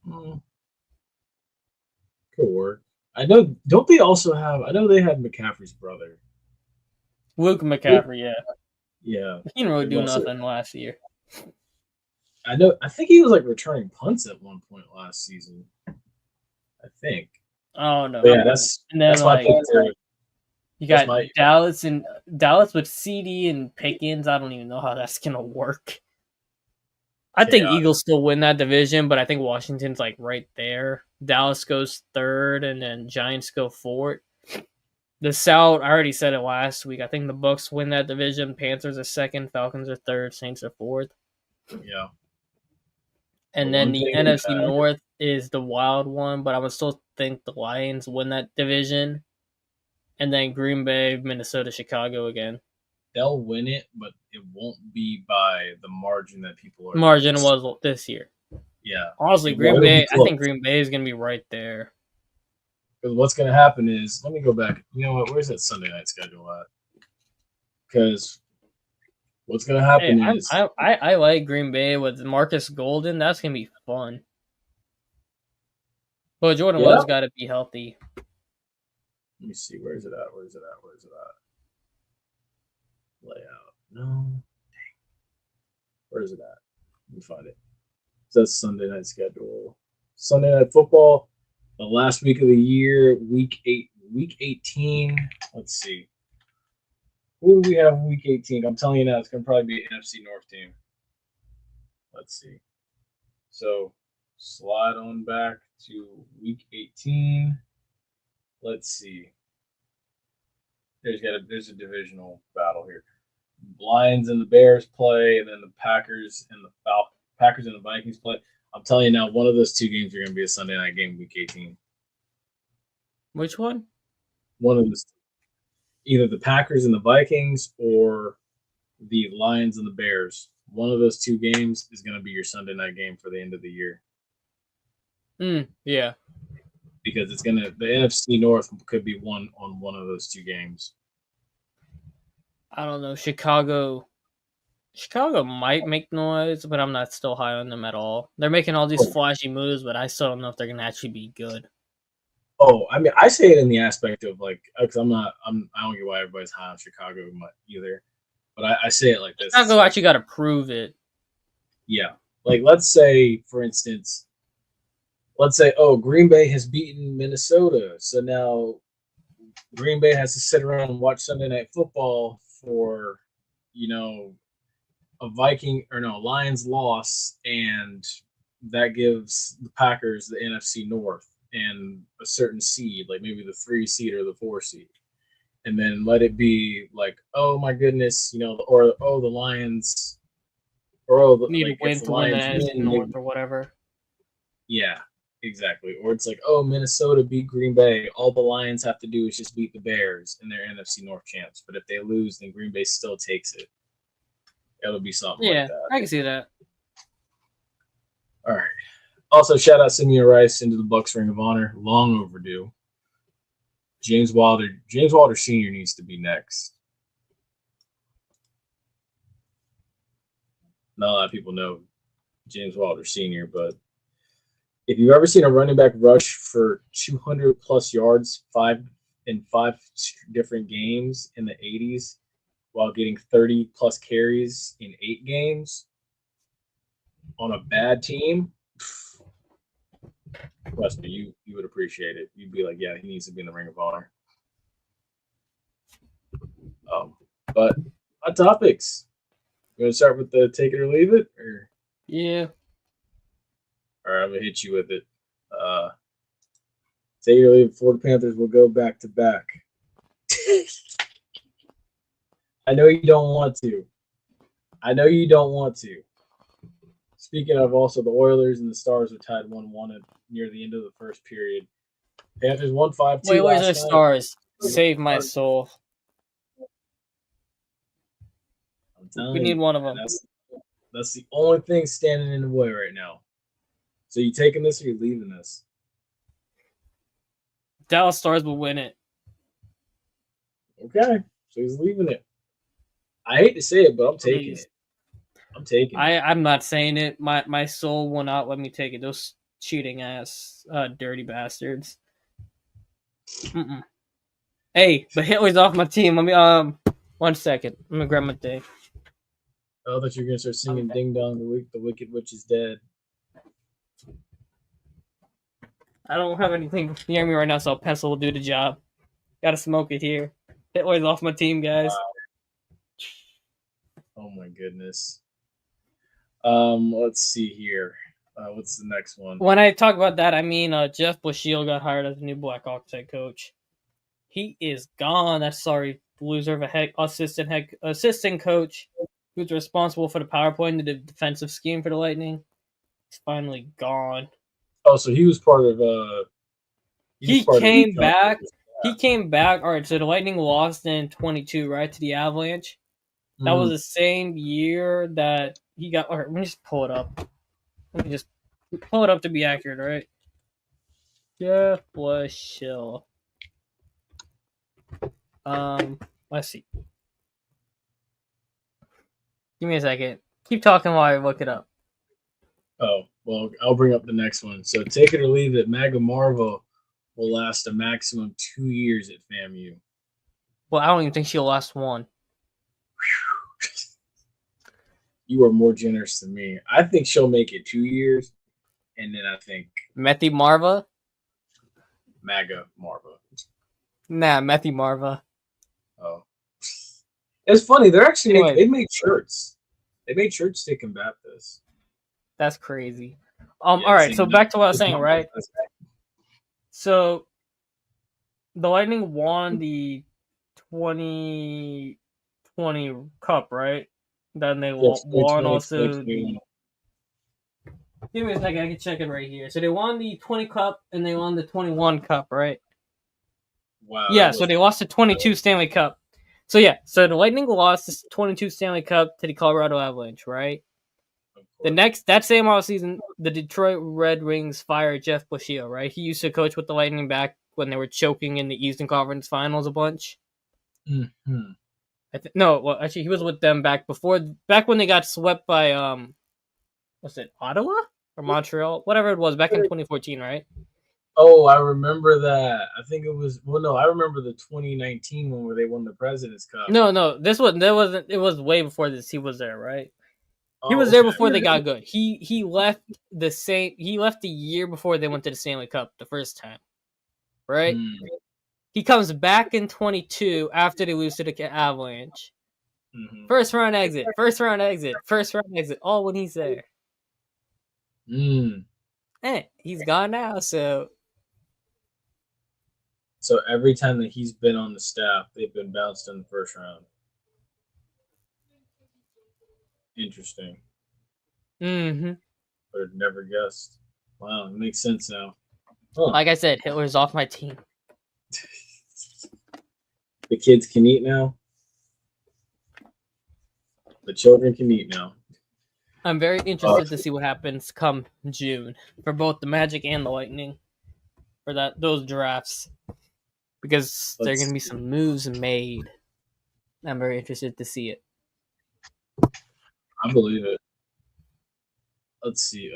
Could work. I know. Don't they also have? I know they had McCaffrey's brother. Luke McCaffrey, yeah. Yeah. He didn't really do Also- nothing last year. I think he was like returning punts at one point last season. I think. Oh no. But yeah, And then that's my like pick for you that's got my Dallas with CD and Pickens. I don't even know how that's gonna work. I think chaos. Eagles still win that division, but I think Washington's like right there. Dallas goes third, and then Giants go fourth. The South, I already said it last week. I think the Bucks win that division. Panthers are second, Falcons are third, Saints are fourth. Yeah. And The then one the thing NFC that- North is the wild one, but I would still think the Lions win that division. And then Green Bay, Minnesota, Chicago again. They'll win it, but it won't be by the margin that people are. Margin was this year. Yeah. Honestly, It Green won't be Bay, I close. think Green Bay is going to be right there. Because what's going to happen is, let me go back. You know what? Where's that Sunday night schedule at? Because what's going to happen Hey, is, I like Green Bay with Marcus Golden. That's going to be fun. But Jordan Yeah. Love's got to be healthy. let me see. Where's it at? Layout. No. Dang. Where is it at? Let me find it. It says Sunday night schedule. Sunday night football. The last week of the year, week 18. Let's see. Who do we have week 18? I'm telling you now, it's going to probably be an NFC North team. Let's see. So slide on back to week 18. Let's see. There's a divisional battle here. Lions and the Bears play, and then the Packers and the Vikings play. I'm telling you now, one of those two games are going to be a Sunday night game, week 18. Which one? One of those, either the Packers and the Vikings or the Lions and the Bears. One of those two games is going to be your Sunday night game for the end of the year. Yeah. Because the NFC North could be won on one of those two games. I don't know. Chicago might make noise, but I'm not still high on them at all. They're making all these flashy moves, but I still don't know if they're going to actually be good. Oh, I mean, I say it in the aspect of like, because I don't get why everybody's high on Chicago either, but I say it like this. Chicago actually got to prove it. Yeah. Like, let's say, for instance, Green Bay has beaten Minnesota. So now Green Bay has to sit around and watch Sunday Night Football for, a Lions loss, and that gives the Packers the NFC North and a certain seed, like maybe the 3 seed or the 4 seed. And then let it be like, oh my goodness, the Lions, Need to win to win the NFC North or whatever. Yeah, exactly. Or it's like, oh, Minnesota beat Green Bay. All the Lions have to do is just beat the Bears, and they're NFC North champs. But if they lose, then Green Bay still takes it. It'll be something like that. I can see that. All right. Also, shout out Simeon Rice into the Bucks Ring of Honor. Long overdue. James Wilder Sr. needs to be next. Not a lot of people know James Wilder Sr., but if you've ever seen a running back rush for 200 plus yards in five different games in the 80s while getting 30 plus carries in 8 games on a bad team, trust me, you would appreciate it. You'd be like, yeah, he needs to be in the Ring of Honor. But hot topics. You want to start with the take it or leave it? Or? Yeah. All right, I'm going to hit you with it. Take it or leave it. Florida Panthers will go back to back. I know you don't want to. Speaking of, also, the Oilers and the Stars are tied 1-1 near the end of the first period. Panthers won 5-2. Oilers or Stars? Save my soul. We need one of them. That's the only thing standing in the way right now. So you taking this or you leaving this? Dallas Stars will win it. Okay, so he's leaving it. I hate to say it, but I'm taking it. I'm not saying it. My soul will not let me take it. Those cheating ass, dirty bastards. Mm-mm. Hey, but Hitler's off my team. Let me 1 second. I'm gonna grab my thing. I thought you were gonna start singing "Ding Dong, the Wicked Witch is Dead." I don't have anything near me right now, so a pencil will do the job. Gotta smoke it here. Hitler's off my team, guys. Oh my goodness. Let's see here. What's the next one? When I talk about that, I mean Jeff Bushill got hired as the new Blackhawks head coach. He is gone. That sorry loser of a assistant coach who's responsible for the power play and the defensive scheme for the Lightning. He's finally gone. Oh, so he was part of He came back. He came back. All right, so the Lightning lost in 22, right, to the Avalanche. That was the same year that he got. All right, let me just pull it up. Let me just pull it up to be accurate, right? Jeff Bushill. Let's see. Give me a second. Keep talking while I look it up. Oh, well, I'll bring up the next one. So take it or leave it, Maga Marva will last a maximum 2 years at FAMU. Well, I don't even think she'll last one. You are more generous than me. I think she'll make it 2 years, and then I think Methy Marva? Maga Marva. Nah, Methy Marva. Oh. It's funny. They're actually Anyway. they made shirts. They made shirts to combat this. That's crazy. All right, so back to what I was saying, right? So the Lightning won the 2020 Cup, right? Then they won also the... Give me a second, I can check it right here. So they won the 20 Cup and they won the 21 Cup, right? Wow. Yeah, so they lost the 22 Stanley Cup. So yeah, so the Lightning lost the 22 Stanley Cup to the Colorado Avalanche, right? That same offseason, the Detroit Red Wings fired Jeff Bushill, right? He used to coach with the Lightning back when they were choking in the Eastern Conference Finals a bunch. Mm-hmm. Actually, he was with them back when they got swept by what's it, Ottawa or Montreal, whatever it was, back in 2014, right? Oh, I remember that. I think it was. Well, no, I remember the 2019 one where they won the President's Cup. No, wasn't. It was way before this. He was there, right? Oh, he was there before they got good. He left He left the year before they went to the Stanley Cup the first time, right? He comes back in 22 after they lose to the Avalanche. Mm-hmm. First round exit, all when he's there. He's gone now, so every time that he's been on the staff, they've been bounced in the first round. Interesting. Mm-hmm. But I'd never guessed. Wow, it makes sense now. Huh. Like I said, Hitler's off my team. The kids can eat now. The children can eat now. I'm very interested to see what happens come June for both the Magic and the Lightning for those drafts, because there are going to be some moves made. I'm very interested to see it. I believe it. Let's see.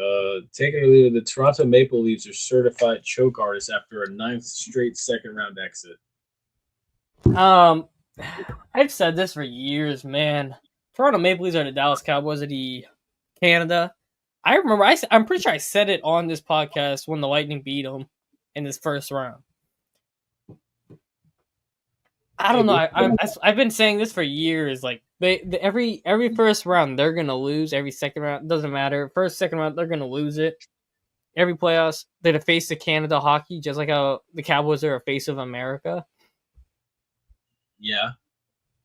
Take it or leave it. The Toronto Maple Leafs are certified choke artists after a 9th straight second-round exit. I've said this for years, man. Toronto Maple Leafs are the Dallas Cowboys of the Canada. I remember. I'm pretty sure I said it on this podcast when the Lightning beat them in this first round. I don't know. I've been saying this for years. Like every first round they're gonna lose. Every second round doesn't matter. First, second round they're gonna lose it. Every playoffs they're the face of Canada hockey, just like how the Cowboys are a face of America. Yeah.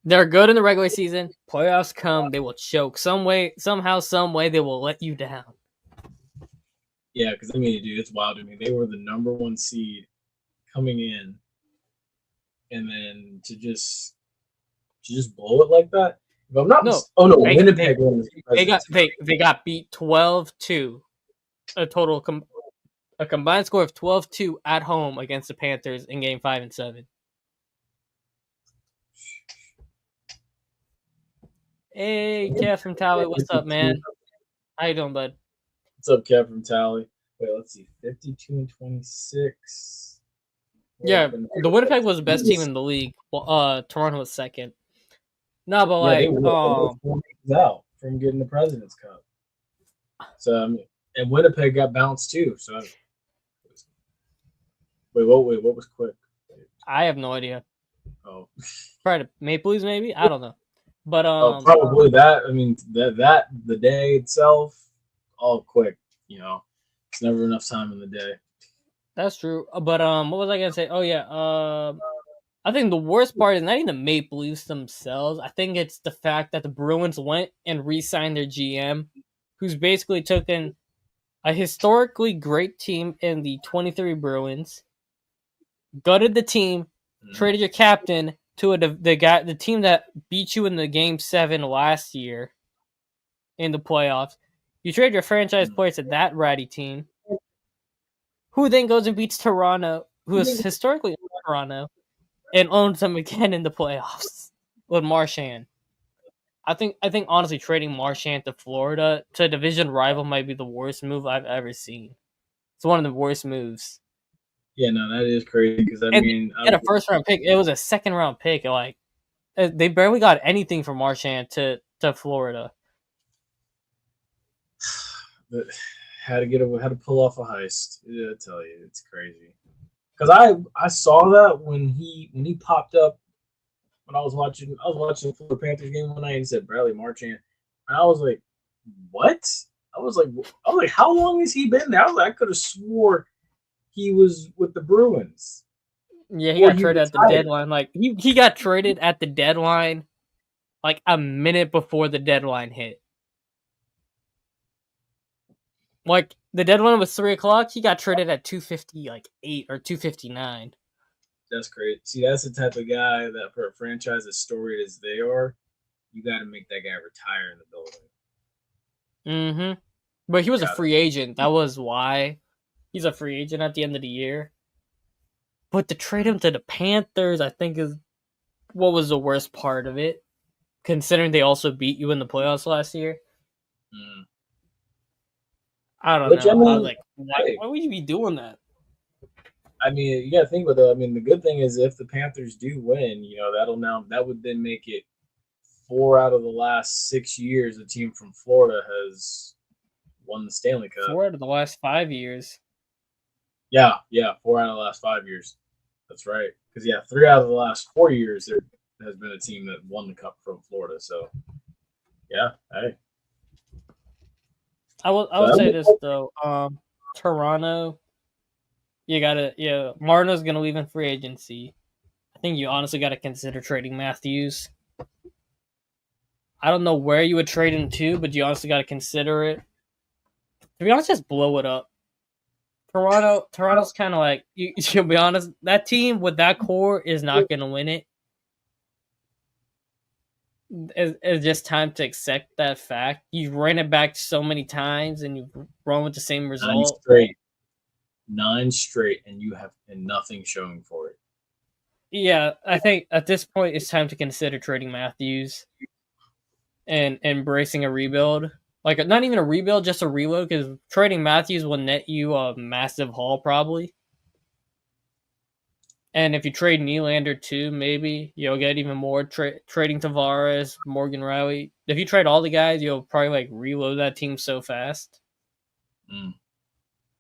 They're good in the regular season. Playoffs come, they will choke. Somehow, some way, they will let you down. Yeah, because I mean, dude, it's wild to me. They were the number 1 seed coming in, and then to just blow it like that. If I'm not Winnipeg won. They got beat 12-2. A combined score of 12-2 at home against the Panthers in Game 5 and 7. Hey, Kev from Tally, what's up, man? How you doing, bud? What's up, Kev from Tally? Wait, let's see, 52-26. Yeah, the Winnipeg was the best team in the league. Well, Toronto was second. No, but Yeah, they like, were 4 games out from getting the President's Cup. So I mean, and Winnipeg got bounced too. So wait, what was quick? I have no idea. Oh, Probably the Maple Leafs, maybe. I don't know. But probably that. I mean, that the day itself, all quick. You know, it's never enough time in the day. that's true. But what was I gonna say? Oh yeah. I think the worst part is not even the Maple Leafs themselves. I think it's the fact that the Bruins went and re-signed their GM, who's basically taken a historically great team in the 23 Bruins, gutted the team, traded your captain to the team that beat you in the Game 7 last year in the playoffs. You trade your franchise player to that ratty team, who then goes and beats Toronto, who is historically Toronto, and owns them again in the playoffs with Marchand. I think honestly trading Marchand to Florida to a division rival might be the worst move I've ever seen. It's one of the worst moves. Yeah, no, that is crazy because I And mean, they had a first round pick. It was a second round pick. Like they barely got anything from Marchand to Florida. had to pull off a heist. Yeah, I tell you, it's crazy. Because I saw that when he popped up when I was watching the Florida Panthers game one night and he said Bradley Marchand, and I was like, what? I was like, how long has he been there? I was like, I could have swore he was with the Bruins. Yeah, he Or got traded at the deadline. Like he got traded at the deadline, like a minute before the deadline hit. Like the deadline was 3:00. He got traded at 2:50, like 8 or 2:59. That's great. See, that's the type of guy that for a franchise as storied as they are, you got to make that guy retire in the building. Mm-hmm. But he was a free agent. That was why he's a free agent at the end of the year. But to trade him to the Panthers, I think is what was the worst part of it, considering they also beat you in the playoffs last year. I don't know. I was like, why would you be doing that? I mean, you got to think about that. I mean, the good thing is if the Panthers do win, you know, that would then make it 4 out of the last 6 years a team from Florida has won the Stanley Cup. 4 out of the last 5 years. Yeah, 4 out of the last 5 years. That's right. Because 3 out of the last 4 years there has been a team that won the cup from Florida. So, yeah, hey. I would say this though. Toronto, Marno's gonna leave in free agency. I think you honestly got to consider trading Matthews. I don't know where you would trade him to, but you honestly got to consider it. To be honest, just blow it up. Toronto's kind of like you'll be honest. That team with that core is not going to win it. It's just time to accept that fact. You've ran it back so many times, and you've run with the same result. 9 straight, and you have nothing showing for it. Yeah, I think at this point it's time to consider trading Matthews and embracing a rebuild. Like, not even a rebuild, just a reload, because trading Matthews will net you a massive haul, probably. And if you trade Nylander, too, maybe, you'll get even more trading Tavares, Morgan Riley. If you trade all the guys, you'll probably, like, reload that team so fast. And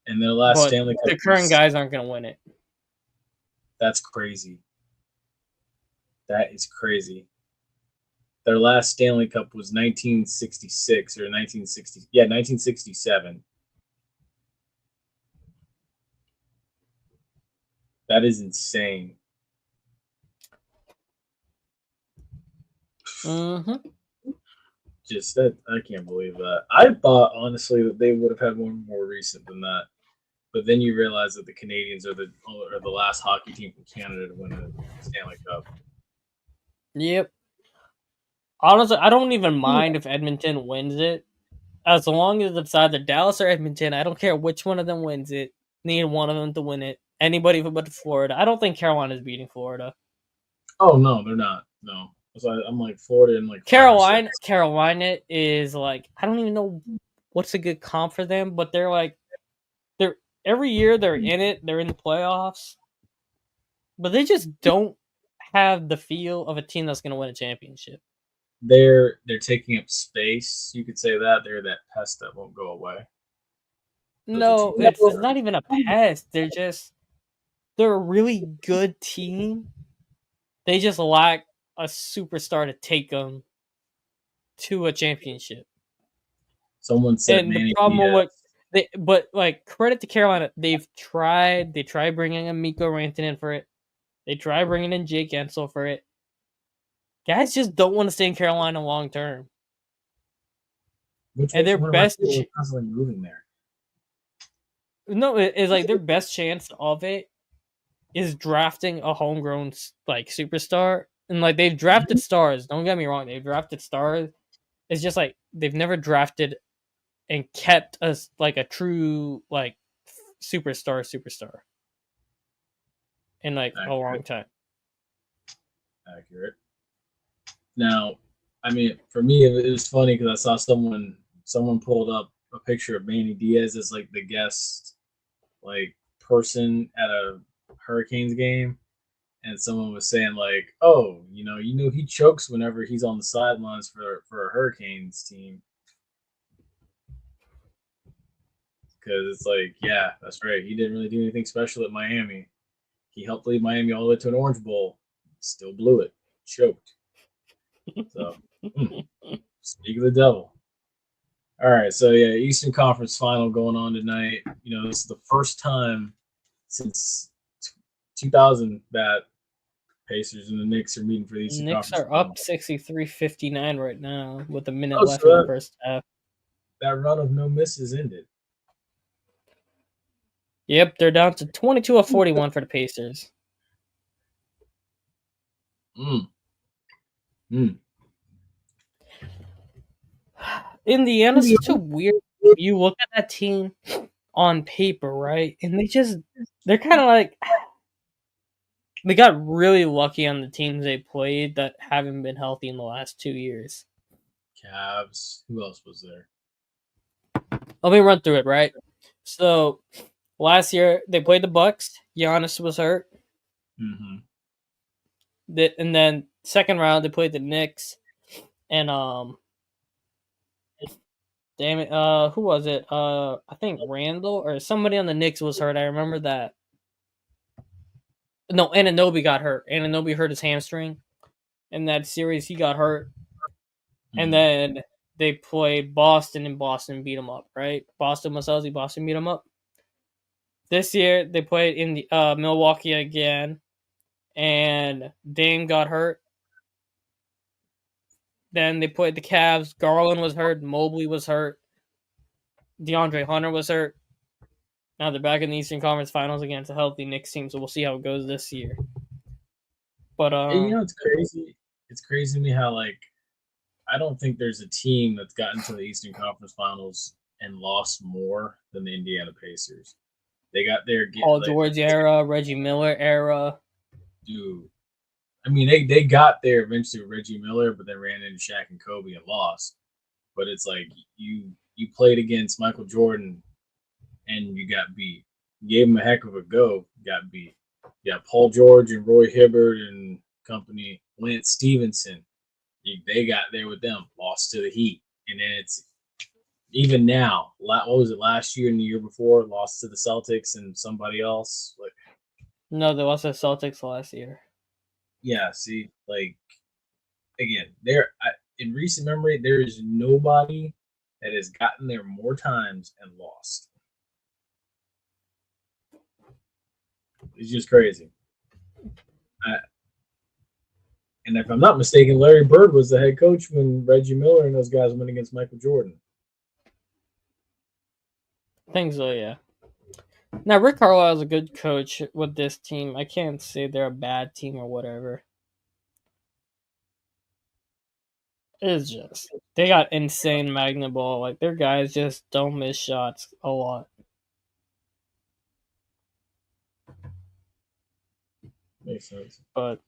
their last Stanley Cup. The current guys aren't going to win it. That's crazy. That is crazy. Their last Stanley Cup was 1966 or 1960. Yeah, 1967. That is insane. Just that, I can't believe that. I thought honestly that they would have had one more recent than that, but then you realize that the Canadians are the last hockey team from Canada to win a Stanley Cup. Yep. Honestly, I don't even mind if Edmonton wins it. As long as it's either Dallas or Edmonton, I don't care which one of them wins it. Need one of them to win it. Anybody but Florida. I don't think Carolina's beating Florida. Oh, no, they're not. No. So I'm like Florida and like Carolina is like, I don't even know what's a good comp for them, but they're every year they're in it. They're in the playoffs. But they just don't have the feel of a team that's going to win a championship. they're taking up space. You could say that they're that pest that won't go away. Those are No, two it's things. not even a pest. They're a really good team. They just lack a superstar to take them to a championship. Someone said And the Manny problem Diaz. with but like credit to Carolina, they've tried. They tried bringing in Miko Rantanen for it. They tried bringing in Jake Ensel for it. Guys just don't want to stay in Carolina long term. Which And makes their me wonder why best, people are constantly moving there. no, it's like their best chance of it is drafting a homegrown like superstar. And like they've drafted stars. Don't get me wrong, they've drafted stars. It's just like they've never drafted and kept us like a true like superstar in like a long Accurate. time. Accurate. Now, I mean, for me, it was funny because I saw someone pulled up a picture of Manny Diaz as like the guest, like person at a Hurricanes game, and someone was saying like, "Oh, he chokes whenever he's on the sidelines for a Hurricanes team." Because it's like, yeah, that's right. He didn't really do anything special at Miami. He helped lead Miami all the way to an Orange Bowl. Still blew it. Choked. So, speak of the devil. All right, so yeah, Eastern Conference Final going on tonight. This is the first time since 2000 that Pacers and the Knicks are meeting for the Eastern Knicks Conference are Final. up 63-59 right now with a minute Oh, left so in the first half. that run of no misses ended. Yep, they're down to 22 of 41 for the Pacers. Indiana's such a weird. You look at that team on paper, right? And they're kind of like they got really lucky on the teams they played that haven't been healthy in the last 2 years. Cavs. Who else was there? Let me run through it, right? So last year they played the Bucks. Giannis was hurt. Mm-hmm. And then second round they played the Knicks, and damn it, who was it? I think Randall or somebody on the Knicks was hurt. I remember that. No, Anunoby got hurt. Anunoby hurt his hamstring in that series. He got hurt, and then they played Boston, and Boston beat them up. Right? Boston was healthy. Boston beat them up. This year they played in the Milwaukee again, and Dame got hurt. Then they played the Cavs. Garland was hurt. Mobley was hurt. DeAndre Hunter was hurt. Now they're back in the Eastern Conference Finals against a healthy Knicks team, so we'll see how it goes this year. But it's crazy. It's crazy to me how I don't think there's a team that's gotten to the Eastern Conference Finals and lost more than the Indiana Pacers. They got their Paul George era, Reggie Miller era. Dude, I mean they got there eventually with Reggie Miller, but then ran into Shaq and Kobe and lost. But it's like you played against Michael Jordan and you got beat. You gave him a heck of a go, got beat. Yeah, Paul George and Roy Hibbert and company, Lance Stevenson. They got there with them, lost to the Heat, and then it's even now. What was it last year and the year before? Lost to the Celtics and somebody else. No, they lost to the Celtics last year. Yeah, see, again, in recent memory, there is nobody that has gotten there more times and lost. It's just crazy. And if I'm not mistaken, Larry Bird was the head coach when Reggie Miller and those guys went against Michael Jordan. I think so, yeah. Now, Rick Carlisle is a good coach with this team. I can't say they're a bad team or whatever. It's just, they got insane magnet ball. Like, their guys just don't miss shots a lot. Makes sense. But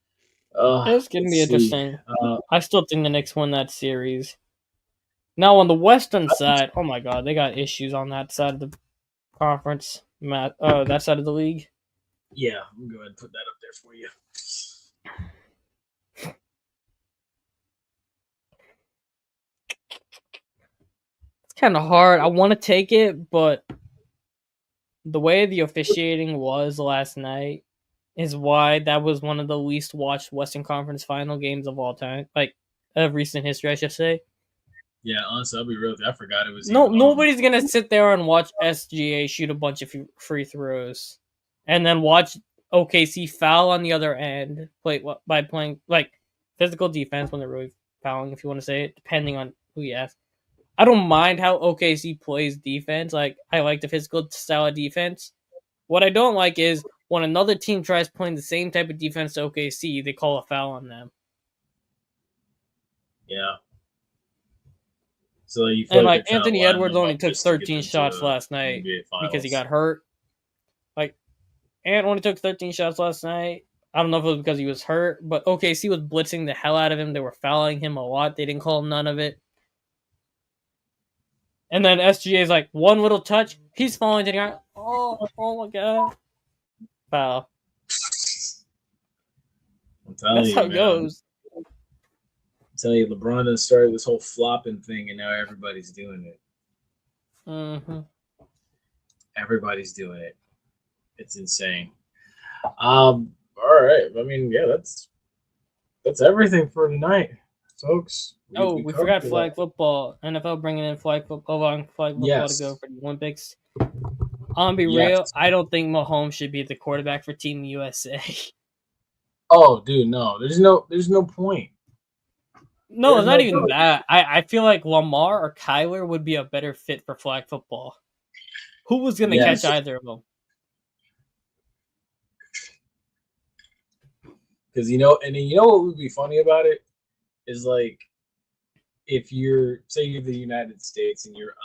it's going to be interesting. I still think the Knicks win that series. Now, on the Western side, oh my God, they got issues on that side of the conference. That side of the league. Yeah, I'm going to go ahead and put that up there for you. kind of hard. I want to take it, but the way the officiating was last night is why that was one of the least watched Western Conference final games of all time, like of recent history, I should say. Yeah, honestly, I'll be real with you. I forgot it was No, even on. nobody's gonna sit there and watch SGA shoot a bunch of free throws, and then watch OKC foul on the other end, by playing like physical defense when they're really fouling, if you want to say it, depending on who you ask. I don't mind how OKC plays defense. Like I like the physical style of defense. What I don't like is when another team tries playing the same type of defense to OKC, they call a foul on them. Yeah. So you feel And like Anthony Edwards only took 13 shots last night because he got hurt. Like Ant only took 13 shots last night. I don't know if it was because he was hurt, but OKC was blitzing the hell out of him. They were fouling him a lot. They didn't call him none of it. And then SGA's like, one little touch, he's falling to the ground. Oh my god. Foul. I'm telling That's you, how it man. goes. I'm telling you, LeBron has started this whole flopping thing, and now everybody's doing it. Mm-hmm. Everybody's doing it. It's insane. All right. I mean, yeah, that's everything for tonight, folks. We forgot flag football. NFL bringing in flag football to go for the Olympics. I'll be real. I don't think Mahomes should be the quarterback for Team USA. Oh, dude, no. There's no point. No, it's not even that. I feel like Lamar or Kyler would be a better fit for flag football. Who was going to catch either of them? Because what would be funny about it is like if you're the United States and you're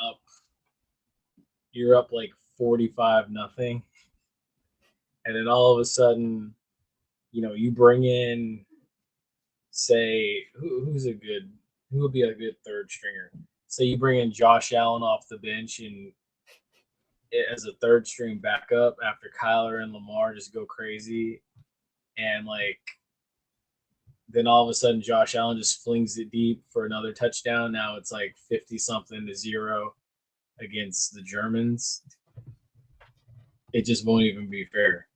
up like 45-0, and then all of a sudden, you bring in, say, who would be a good third stringer? Say you bring in Josh Allen off the bench and as a third string backup after Kyler and Lamar just go crazy, and then all of a sudden Josh Allen just flings it deep for another touchdown. Now it's like 50-0 against the Germans. It just won't even be fair.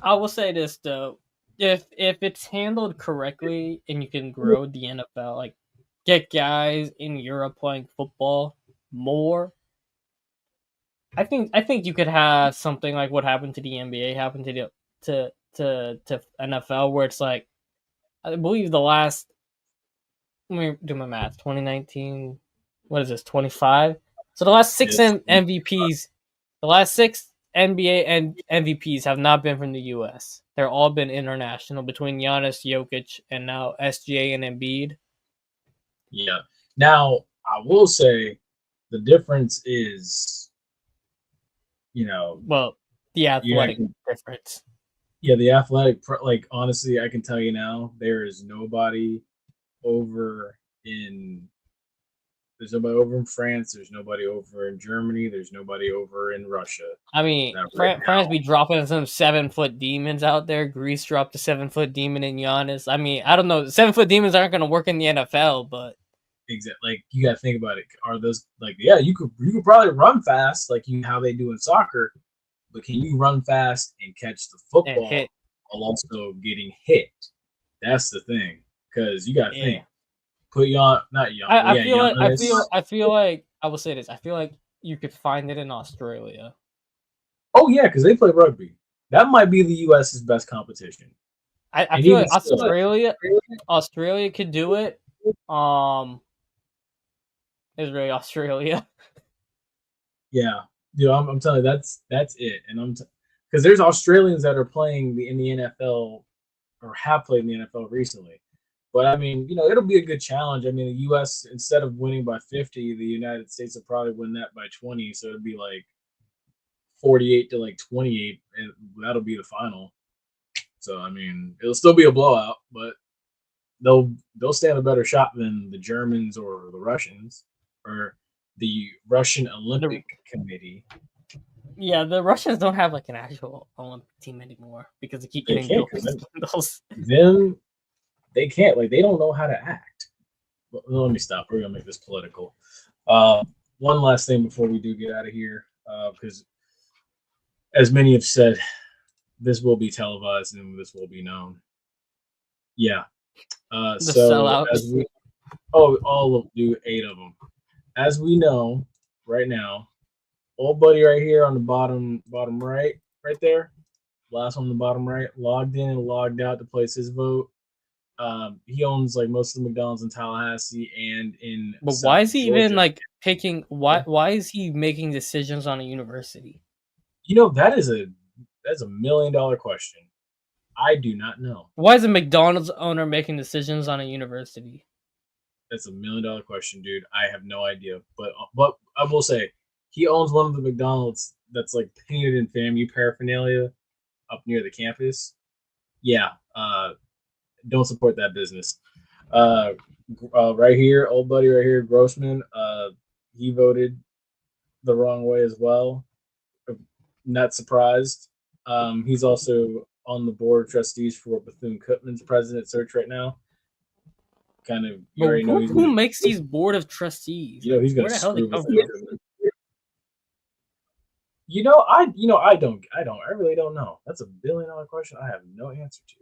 I will say this though. If it's handled correctly and you can grow the NFL, like get guys in Europe playing football more, I think you could have something like what happened to the NBA happen to NFL, where it's like, I believe the last, let me do my math, 2019, what is this, 25? So the last six MVPs, the last six NBA and MVPs have not been from the US. They're all been international between Giannis, Jokic, and now SGA and Embiid. Yeah. Now, I will say the difference is, the athletic difference. Yeah, the athletic, honestly, I can tell you now, there's nobody over in France. There's nobody over in Germany. There's nobody over in Russia. I mean, France be dropping some 7-foot demons out there. Greece dropped a 7-foot demon in Giannis. I mean, I don't know. 7-foot demons aren't going to work in the NFL, but exactly. Like, you got to think about it. Are those you could probably run fast, like how they do in soccer, but can you run fast and catch the football while also getting hit? That's the thing, because you got to think. Put Jan, not Jan. I feel like I will say this. I feel like you could find it in Australia. Oh yeah, because they play rugby. That might be the US's best competition. I feel like Australia could do it. It's really Australia. Yeah, dude, I'm telling you, that's it. And because there's Australians that are playing in the NFL or have played in the NFL recently. But I mean, it'll be a good challenge. I mean, the U.S. instead of winning by 50, the United States will probably win that by 20. So it'd be like 48-28, and that'll be the final. So I mean, it'll still be a blowout, but they'll stand a better shot than the Germans or the Russians or the Russian Olympic Committee. Yeah, the Russians don't have like an actual Olympic team anymore because they keep getting those. Then they can't. They don't know how to act. Let me stop. We're gonna make this political. One last thing before we do get out of here, because as many have said, this will be televised and this will be known. Yeah. The So sellouts. as we, all of do 8 of them. As we know right now, old buddy right here on the bottom right there, last one on the bottom right, logged in and logged out to place his vote. He owns like most of the McDonald's in Tallahassee and in But South why is he Georgia. even like picking? Why is he making decisions on a university? That's a $1 million question. I do not know. Why is a McDonald's owner making decisions on a university? That's $1 million question, dude. I have no idea. But I will say he owns one of the McDonald's that's like painted in FAMU paraphernalia up near the campus. Yeah. Don't support that business. Right here, old buddy right here, Grossman. He voted the wrong way as well. Not surprised. He's also on the board of trustees for Bethune-Cookman's president search right now. Kind of, you already know who makes these board of trustees? He's going to screw with it. I really don't know. That's $1 billion question. I have no answer to,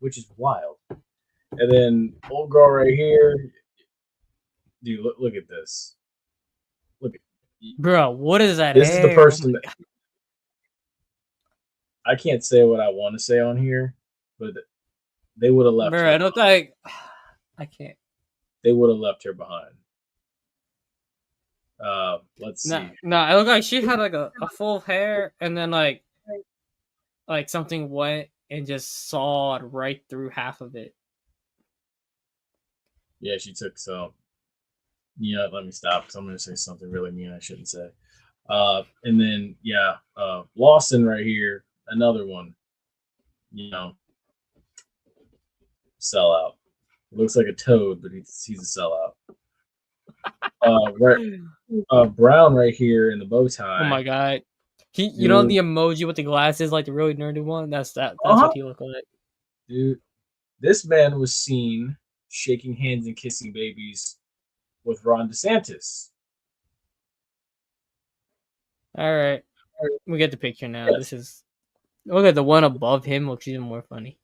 which is wild. And then old girl right here, dude, look at this. Look at, bro. What is that? This is the person that I can't say what I want to say on here, but they would have left. Bro, I don't think I can't. They would have left her behind. Let's see. No, it looked like she had like a full hair, and then like something went and just sawed right through half of it. Yeah, she took some. Yeah, let me stop because I'm going to say something really mean I shouldn't say. And then Lawson right here, another one. Sellout. Looks like a toad, but he's a sellout. Brown right here in the bow tie. Oh my god. You know the emoji with the glasses, like the really nerdy one? That's what he looked like. Dude, this man was seen shaking hands and kissing babies with Ron DeSantis. All right. We get the picture now. Yes. This is look at the one above him, looks even more funny.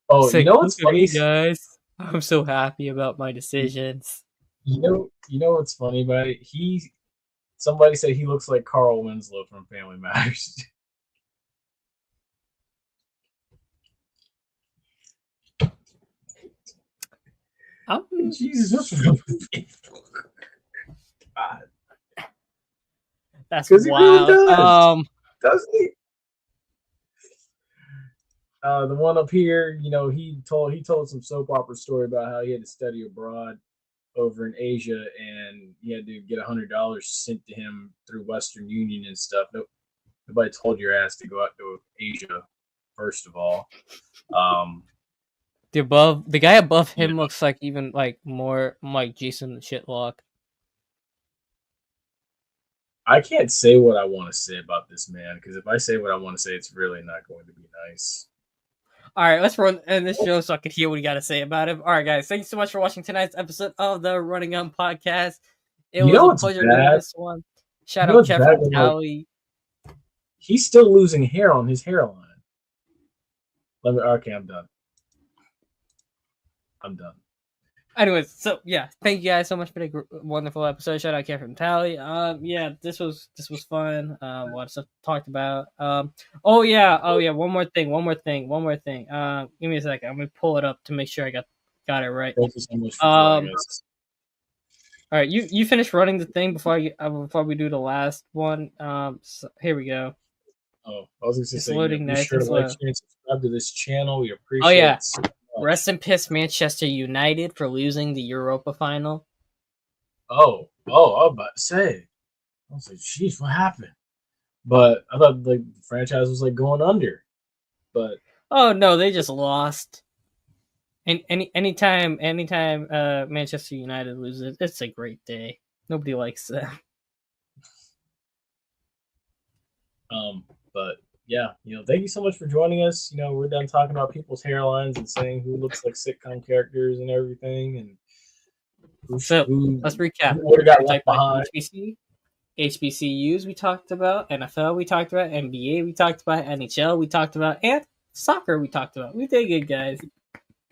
Oh, you know what's funny, guys? I'm so happy about my decisions. You know what's funny about it? Somebody said he looks like Carl Winslow from Family Matters. Jesus. God. That's wild. He really doesn't he? The one up here, he told some soap opera story about how he had to study abroad over in Asia, and he had to get $100 sent to him through Western Union and stuff. Nobody told your ass to go out to Asia, first of all. The guy above him looks like even like more like Jason the Shitlock. I can't say what I want to say about this man, because if I say what I want to say, it's really not going to be nice. All right, let's run in this show so I can hear what you got to say about him. All right, guys, thanks so much for watching tonight's episode of the Running Gun Podcast. It was a pleasure doing this one. Shout out Kevin Talley. He's still losing hair on his hairline. Okay, I'm done. Anyways, so yeah, thank you guys so much for the wonderful episode. Shout out Kevin Talley. This was fun. A lot of stuff talked about. One more thing. Give me a second. I'm gonna pull it up to make sure I got it right. Thank you so much for joining us. All right, you finish running the thing before we do the last one. So here we go. Oh, I was going to say, loading be sure to like, share, and subscribe to this channel. We appreciate it. So much. Rest in peace, Manchester United, for losing the Europa final. Oh, I was about to say. I was like, jeez, what happened? But I thought like the franchise was like going under. But oh no, they just lost. And anytime Manchester United loses, it's a great day. Nobody likes them. But yeah, thank you so much for joining us. We're done talking about people's hairlines and saying who looks like sitcom characters and everything. And So Who let's recap. would have got We left talked about behind? HBCUs we talked about, NFL we talked about, NBA we talked about, NHL we talked about, and soccer we talked about. We did good, guys.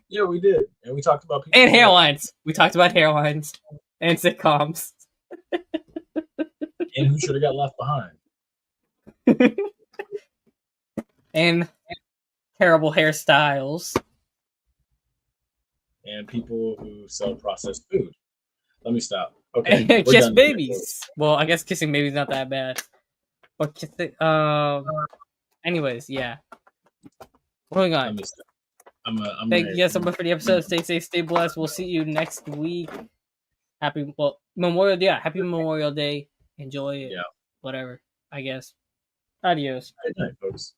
Yeah, we did, and we talked about people And hairlines. We talked about hairlines and sitcoms. and who should have got left behind. And terrible hairstyles. And people who sell processed food. Let me stop. Okay, And we're kiss done. babies. Well, I guess kissing babies not that bad. But anyways, yeah. Moving Let on. me stop. I'm Thank you guys so much for the episode. Stay safe, stay blessed. We'll see you next week. Happy Memorial Day. Yeah, happy Memorial Day. Enjoy it. Yeah. Whatever, I guess. Adios. Good night, folks.